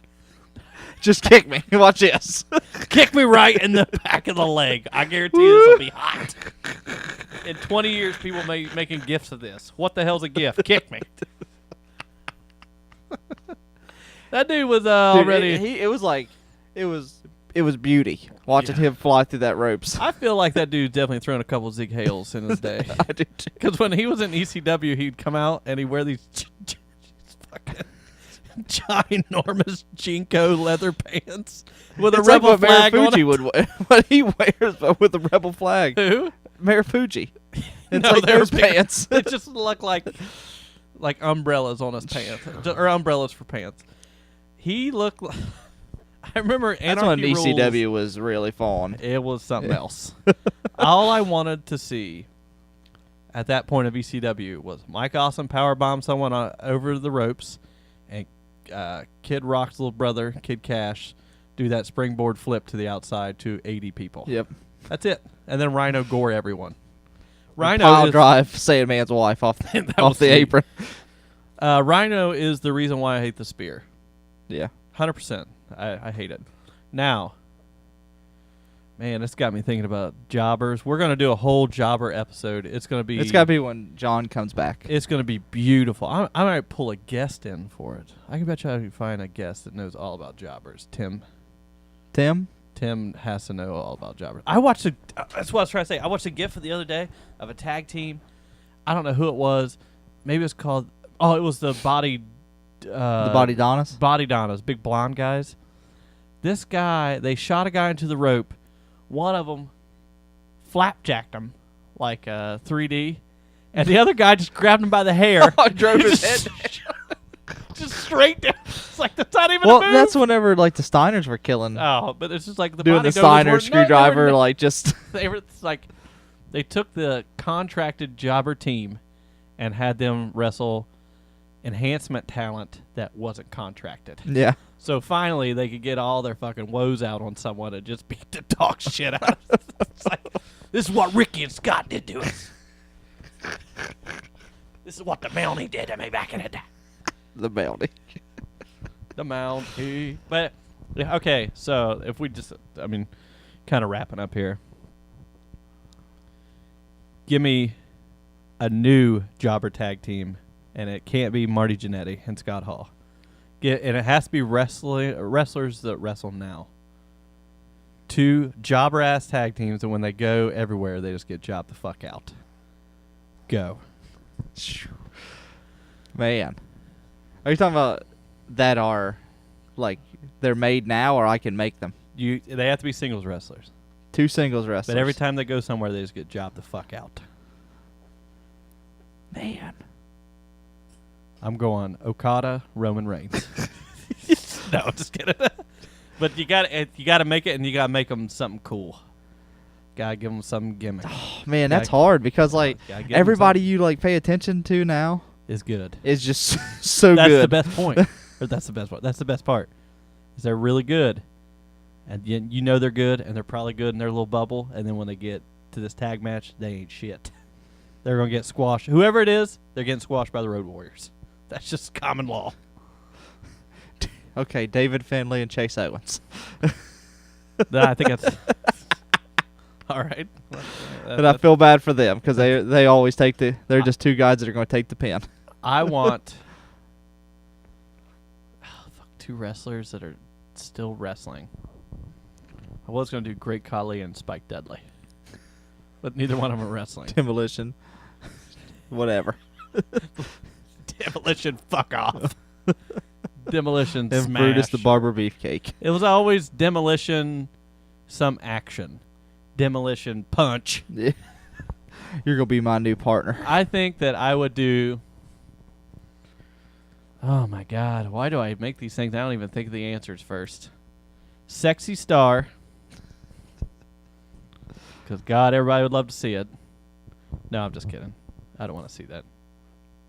Just kick me. Watch this. Kick me right in the back of the leg. I guarantee this will be hot. In 20 years, people making gifs of this. What the hell's a gift? Kick me. That dude was already. It was beauty watching him fly through that ropes. I feel like that dude's definitely thrown a couple Zig Hales in his day. I do too. Because when he was in ECW, he'd come out and he'd wear these fucking ginormous Jinko leather pants with a rebel like what flag Mayor on Fuji it. would wear. What he wears, but with a rebel flag. Who? Mayor Fuji. It's No, like they were those big. pants. They just look like umbrellas on his pants, or umbrellas for pants. He looked like. I remember That's when Anarchy Rules. ECW was really fun. It was something else. All I wanted to see at that point of ECW was Mike Awesome powerbomb someone over the ropes, and Kid Rock's little brother, Kid Cash, do that springboard flip to the outside to 80 people. Yep. That's it. And then Rhino gore everyone. Rhino Pile is, drive Sandman's wife off That off was the sweet. apron. Rhino is the reason why I hate the spear. Yeah. 100%. I hate it. Now, man, it's got me thinking about jobbers. We're going to do a whole jobber episode. It's going to be. It's got to be when John comes back. It's going to be beautiful. I might pull a guest in for it. I can bet you I can find a guest that knows all about jobbers. Tim has to know all about jobbers. I watched a. That's what I was trying to say. I watched a GIF the other day of a tag team. I don't know who it was. Maybe it's called. Oh, it was the Body. The Body Donnas? Body Donnas, big blonde guys. This guy, they shot a guy into the rope. One of them flapjacked him like 3D, and the other guy just grabbed him by the hair. Drove his head just straight down. It's like that's not even Well, a move. that's whenever like the Steiners were killing. Oh, but it's just like the doing body the doughs Steiner were- screwdriver, No, like just. they were it's like they took the contracted jobber team and had them wrestle enhancement talent that wasn't contracted. Yeah. So finally, they could get all their fucking woes out on someone and just beat the dog shit out of them. It's like, this is what Ricky and Scott did to us. This is what the Mountie did to me back in the day. The Mountie. The Mountie. But, yeah, okay, so if we just, kind of wrapping up here. Give me a new jobber tag team, and it can't be Marty Jannetty and Scott Hall. And it has to be wrestlers that wrestle now. 2 jobber-ass tag teams, and when they go everywhere, they just get jobbed the fuck out. Go. Man. Are you talking about that are, like, they're made now, or I can make them? They have to be singles wrestlers. 2 singles wrestlers. But every time they go somewhere, they just get jobbed the fuck out. Man. I'm going Okada, Roman Reigns. No, just kidding. But you got to make it, and you got to make them something cool. Got to give them some gimmick. Oh, man, that's hard because, like, Gotta give 'em everybody you, like, pay attention to now is good. is just so That's good. the best point. Or that's the best part. That's the best part. Is they're really good, and you know they're good, and they're probably good in their little bubble. And then when they get to this tag match, they ain't shit. They're gonna get squashed. Whoever it is, they're getting squashed by the Road Warriors. That's just common law. Okay, David Finlay and Chase Owens. No, I think that's all right. And I feel bad for them because they always take they're just 2 guys that are going to take the pin. I want 2 wrestlers that are still wrestling. I was going to do Great Khali and Spike Dudley, but neither one of them are wrestling. Demolition. Whatever. Demolition, fuck off. Demolition, And smash. Brutus the Barber Beefcake. It was always demolition, some action. Demolition, punch. Yeah. You're going to be my new partner. I think that I would do... Oh, my God. Why do I make these things? I don't even think of the answers first. Sexy Star. Because, God, everybody would love to see it. No, I'm just kidding. I don't want to see that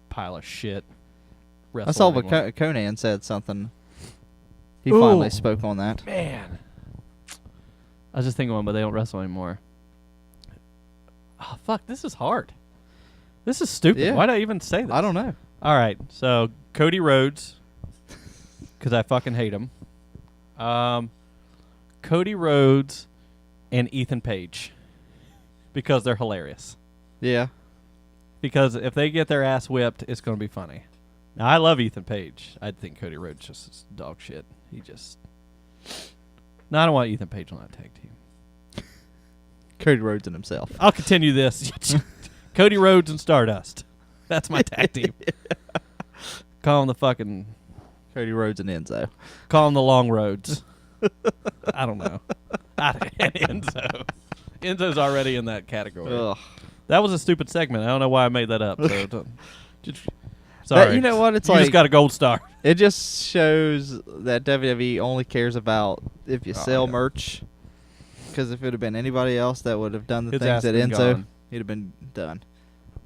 pile of shit. I saw wrestle what Conan said something. He Ooh. finally spoke on that. Man. I was just thinking one, but they don't wrestle anymore. Oh, fuck. This is hard. This is stupid. Yeah. Why did I even say this? I don't know. All right. So, Cody Rhodes, because I fucking hate him. Cody Rhodes and Ethan Page, because they're hilarious. Yeah. Because if they get their ass whipped, it's going to be funny. Now, I love Ethan Page. I think Cody Rhodes just is dog shit. He just... No, I don't want Ethan Page on that tag team. Cody Rhodes and himself. I'll continue this. Cody Rhodes and Stardust. That's my tag team. Call him the fucking... Cody Rhodes and Enzo. Call him the Long Roads. I don't know. And Enzo. Enzo's already in that category. Ugh. That was a stupid segment. I don't know why I made that up. So sorry. You know what? It's you like just got a gold star. It just shows that WWE only cares about if you sell merch. Because if it would have been anybody else that would have done the things that Enzo, he'd have been done.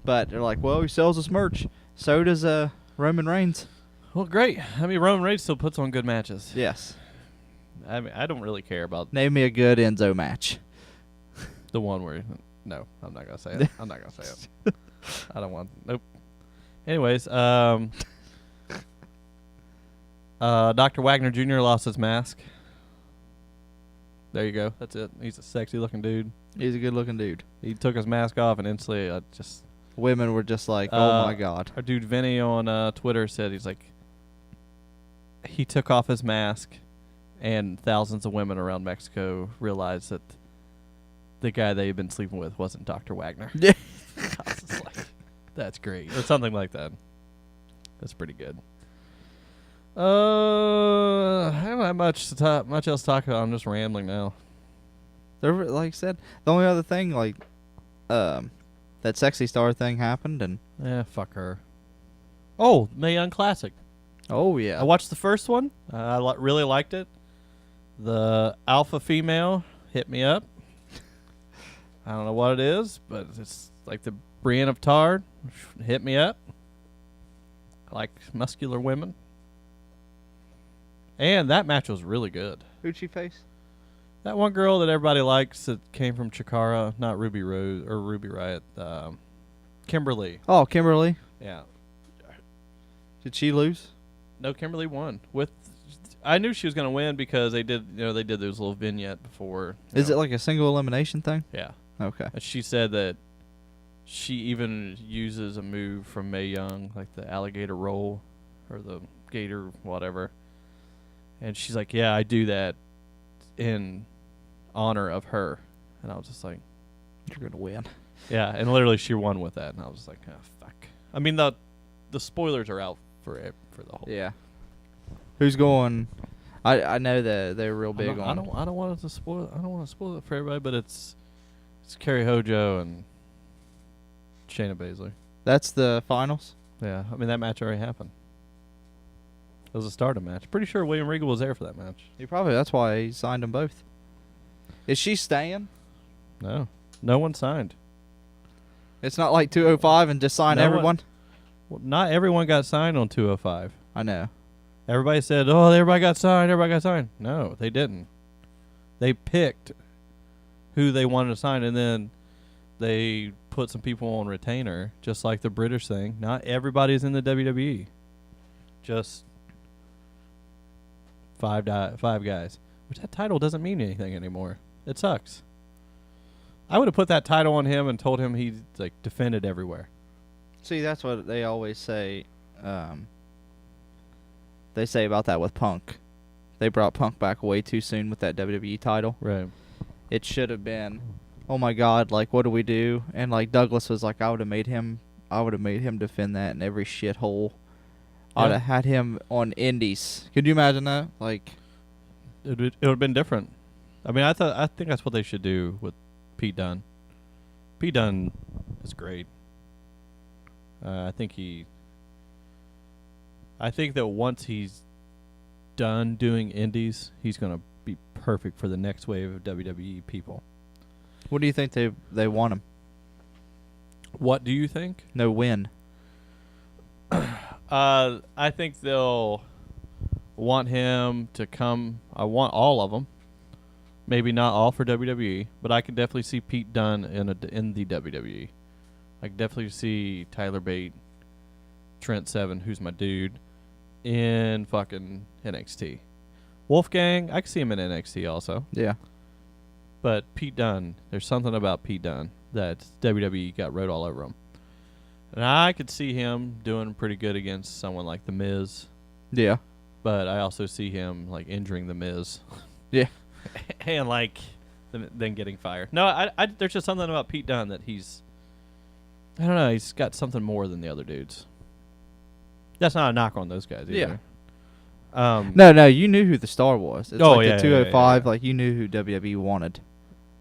But they're like, well, he sells us merch. So does Roman Reigns. Well, great. I mean, Roman Reigns still puts on good matches. Yes. I mean, I don't really care about... Name me a good Enzo match. The one where... No, I'm not going to say it. I'm not going to say it. I don't want... Nope. Anyways, Dr. Wagner Jr. lost his mask. There you go. That's it. He's a sexy-looking dude. He's a good-looking dude. He took his mask off, and instantly, women were just like, oh, my God. Our dude Vinny on Twitter said, he's like... He took off his mask, and thousands of women around Mexico realized that the guy they've been sleeping with wasn't Dr. Wagner. Yeah. I was just like, that's great. Or something like that. That's pretty good. I don't have much else to talk about. I'm just rambling now. Like I said, the only other thing, like, that Sexy Star thing happened, and... fuck her. Oh, Mae Young Classic. Oh, yeah. I watched the first one. I really liked it. The alpha female hit me up. I don't know what it is, but it's like the Brienne of Tarth hit me up. I like muscular women. And that match was really good. Who'd she face? That one girl that everybody likes that came from Chikara, not Ruby Rose or Ruby Riott, Kimberly. Oh, Kimberly. Yeah. Did she lose? No, Kimberly won. I knew she was going to win because they did those little vignette before. Is it like a single elimination thing? Yeah. Okay. And she said that she even uses a move from Mae Young, like the alligator roll or the gator whatever. And she's like, yeah, I do that in honor of her. And I was just like, you're going to win. Yeah, and literally she won with that. And I was like, oh, fuck. I mean, the spoilers are out for the whole. Yeah. Who's going? I know that they're real big on. I don't want to spoil. I don't want to spoil it for everybody, but it's Kerry Hojo and Shayna Baszler. That's the finals. Yeah, I mean that match already happened. It was a Stardom match. Pretty sure William Regal was there for that match. That's why he signed them both. Is she staying? No one signed. It's not like 205 and just sign everyone. Well, not everyone got signed on 205. I know. Everybody said, "Oh, everybody got signed." No, they didn't. They picked who they wanted to sign, and then they put some people on retainer, just like the British thing. Not everybody's in the WWE. Just five guys. Which that title doesn't mean anything anymore. It sucks. I would have put that title on him and told him he's like defended everywhere. See, that's what they always say. They say about that with Punk. They brought Punk back way too soon with that WWE title. Right. It should have been, oh my God, like what do we do? And like Douglas was like, I would have made him defend that in every shithole. Yeah. I'd have had him on Indies. Could you imagine that? Like, it would have been different. I mean, I think that's what they should do with Pete Dunne. Pete Dunne is great. I think that once he's done doing indies, he's going to be perfect for the next wave of WWE people. What do you think they want him? What do you think? No win. I think they'll want him to come. I want all of them. Maybe not all for WWE, but I can definitely see Pete Dunne in the WWE. I can definitely see Tyler Bate, Trent Seven, who's my dude, in fucking NXT. Wolfgang, I can see him in NXT also. Yeah. But Pete Dunne, there's something about Pete Dunne that WWE got wrote all over him. And I could see him doing pretty good against someone like The Miz. Yeah. But I also see him like injuring The Miz. Yeah. And like then getting fired. No, I there's just something about Pete Dunne that he's, I don't know, he's got something more than the other dudes. That's not a knock on those guys either. Yeah. No, you knew who the star was. It's like yeah, the 205, yeah. like you knew who WWE wanted.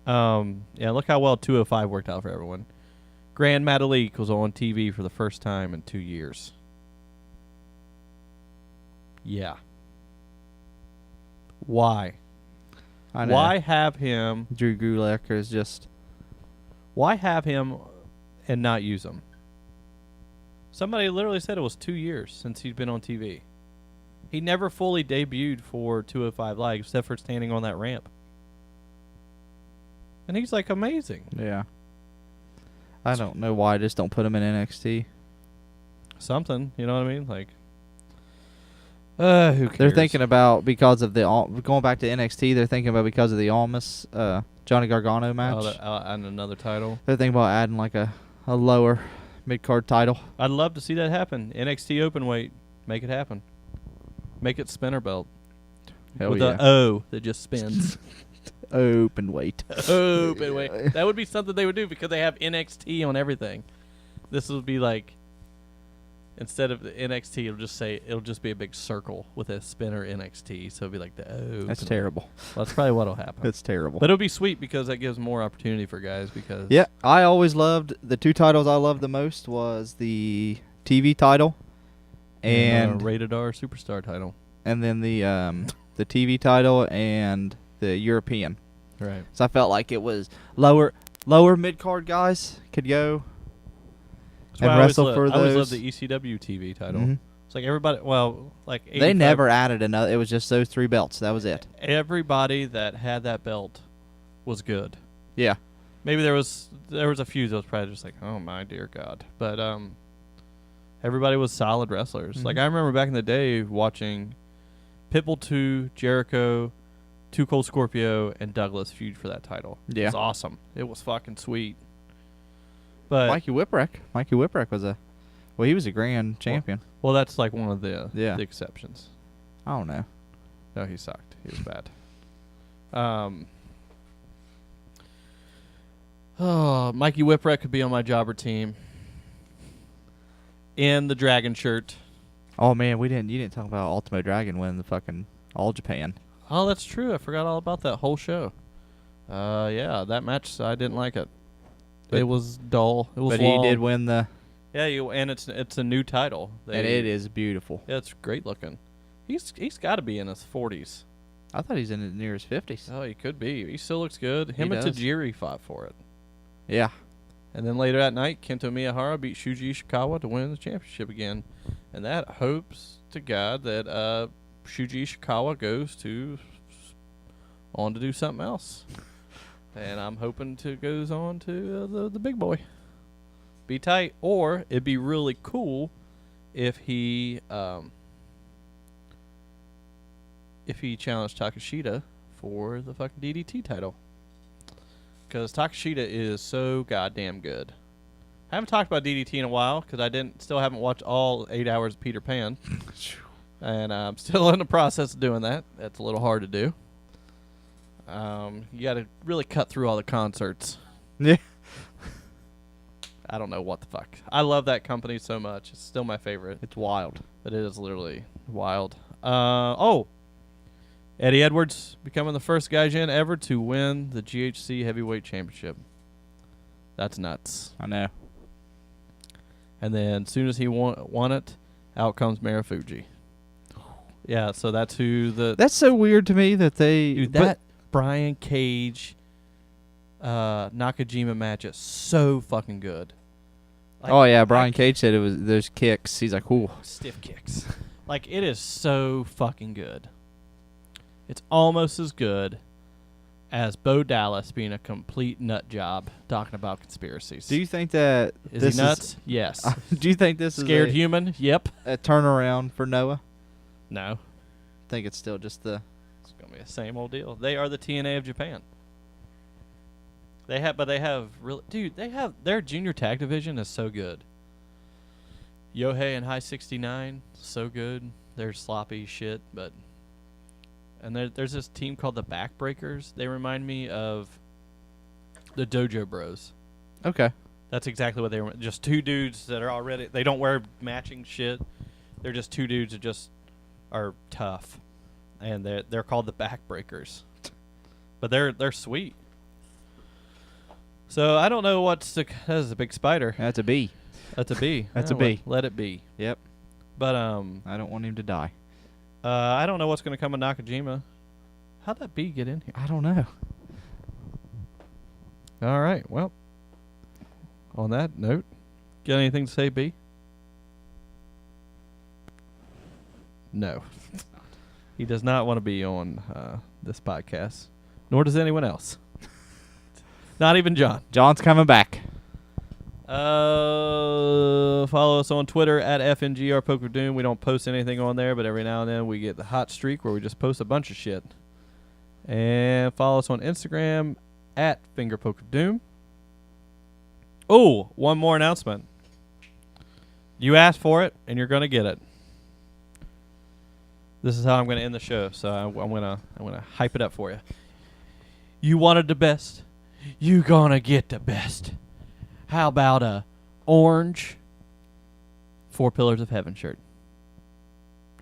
Yeah, look how well 205 worked out for everyone. Grand Metalik was on TV for the first time in 2 years. Yeah. Why? I know. Why have him? Drew Gulak is just... Why have him and not use him? Somebody literally said it was 2 years since he's been on TV. He never fully debuted for 205 Live except for standing on that ramp. And he's like amazing. Yeah. I don't know why I just don't put him in NXT. Something, you know what I mean? Like, who cares? They're thinking about because of the going back to NXT. They're thinking about because of the Almas Johnny Gargano match. And another title. They're thinking about adding like a lower mid card title. I'd love to see that happen. NXT Openweight, make it happen. Make it spinner belt. Hell with yeah. an O that just spins. Open weight. Openweight. That would be something they would do because they have NXT on everything. This would be like, instead of the NXT, it'll just be a big circle with a spinner NXT. So it'll be like the O. That's terrible. Well, that's probably what'll happen. That's terrible. But it'll be sweet because that gives more opportunity for guys. Because yeah, I always loved the two titles. I loved the most was the TV title and Rated R Superstar title, and then the TV title and the European. Right. So I felt like it was lower mid card guys could go and wrestle for those. I always loved the ECW TV title. Mm-hmm. It's like everybody. Well, like 85, they never added another. It was just those three belts. That was it. Everybody that had that belt was good. Yeah. Maybe there was a few that was probably just like, oh my dear God, but everybody was solid wrestlers. Mm-hmm. Like I remember back in the day watching Pitbull 2, Jericho, Too Cold Scorpio, and Douglas feud for that title. Yeah. It was awesome. It was fucking sweet. But Mikey Whipwreck was he was a grand champion. Well, that's like one of the exceptions. I don't know. No, he sucked. He was bad. Mikey Whipwreck could be on my jobber team. In the dragon shirt. Oh man, you didn't talk about Ultimo Dragon winning the fucking All Japan. Oh, that's true. I forgot all about that whole show. Yeah, that match I didn't like it. It was dull. It was long. He did win the. Yeah, and it's a new title. And it is beautiful. Yeah, it's great looking. He's got to be in his 40s. I thought he's in near his 50s. Oh, he could be. He still looks good. Him and Tajiri fought for it. Yeah. And then later that night, Kento Miyahara beat Shuji Ishikawa to win the championship again. And that hopes to God that Shuji Ishikawa goes on to do something else. And I'm hoping goes on to the big boy. Be tight. Or it'd be really cool if he challenged Takeshita for the fucking DDT title. Because Takeshita is so goddamn good. I haven't talked about DDT in a while because still haven't watched all 8 hours of Peter Pan. And I'm still in the process of doing that. That's a little hard to do. You got to really cut through all the concerts. Yeah. I don't know what the fuck. I love that company so much. It's still my favorite. It's wild. It is literally wild. Eddie Edwards becoming the first Gaijin ever to win the GHC Heavyweight Championship. That's nuts. I know. And then as soon as he won it, out comes Marufuji. Yeah, so that's who That's so weird to me that they... Dude, that Brian Cage Nakajima match is so fucking good. Like, Brian Cage said it was those kicks. He's like, ooh. Stiff kicks. Like, it is so fucking good. It's almost as good as Bo Dallas being a complete nut job talking about conspiracies. Do you think that is he nuts? Yes. Do you think this Scared is human? Yep. a turnaround for Noah? No. I think it's still just the Same old deal. They are the TNA of Japan. They have their junior tag division is so good. Yohei and High 69, so good. They're sloppy shit, and there's this team called the Backbreakers. They remind me of the Dojo Bros. Okay. That's exactly what they were. Just two dudes that are already. They don't wear matching shit. They're just two dudes that just are tough, and they're called the Backbreakers. But they're sweet. So I don't know what's the. That's a big spider. That's a bee. That's a bee. That's a bee. Let it be. Yep. But I don't want him to die. I don't know what's gonna come with Nakajima. How'd that bee get in here? I don't know. All right. Well, on that note, got anything to say, B? No. He does not want to be on this podcast, nor does anyone else. Not even John. John's coming back. Follow us on Twitter at FNGR Poke of Doom. We don't post anything on there, but every now and then we get the hot streak where we just post a bunch of shit. And follow us on Instagram at Finger Poke of Doom. Oh, one more announcement. You asked for it, and you're going to get it. This is how I'm going to end the show, so I'm going to hype it up for you. You wanted the best. You going to get the best. How about a orange 4 Pillars of Heaven shirt?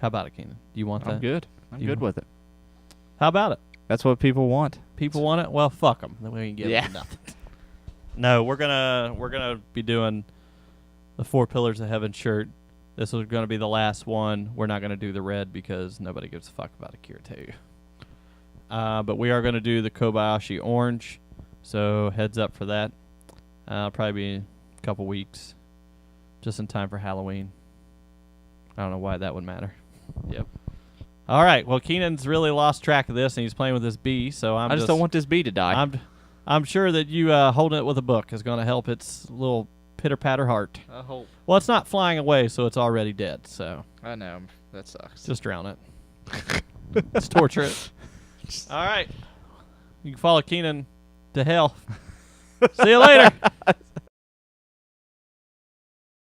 How about it, Keenan? Do you want that? I'm good. I'm good with it. How about it? That's what people want. People want it? Well, fuck them. Then we ain't give them nothing. No, we're gonna be doing the 4 Pillars of Heaven shirt. This is gonna be the last one. We're not gonna do the red because nobody gives a fuck about Akira Teu. But we are gonna do the Kobayashi orange. So heads up for that. Probably be a couple weeks, just in time for Halloween. I don't know why that would matter. Yep. All right. Well, Keenan's really lost track of this, and he's playing with this bee. So I just don't want this bee to die. I'm sure that you holding it with a book is going to help its little pitter-patter heart. I hope. Well, it's not flying away, so it's already dead. So I know. That sucks. just drown it. Just torture it. All right. You can follow Keenan to hell. See you later.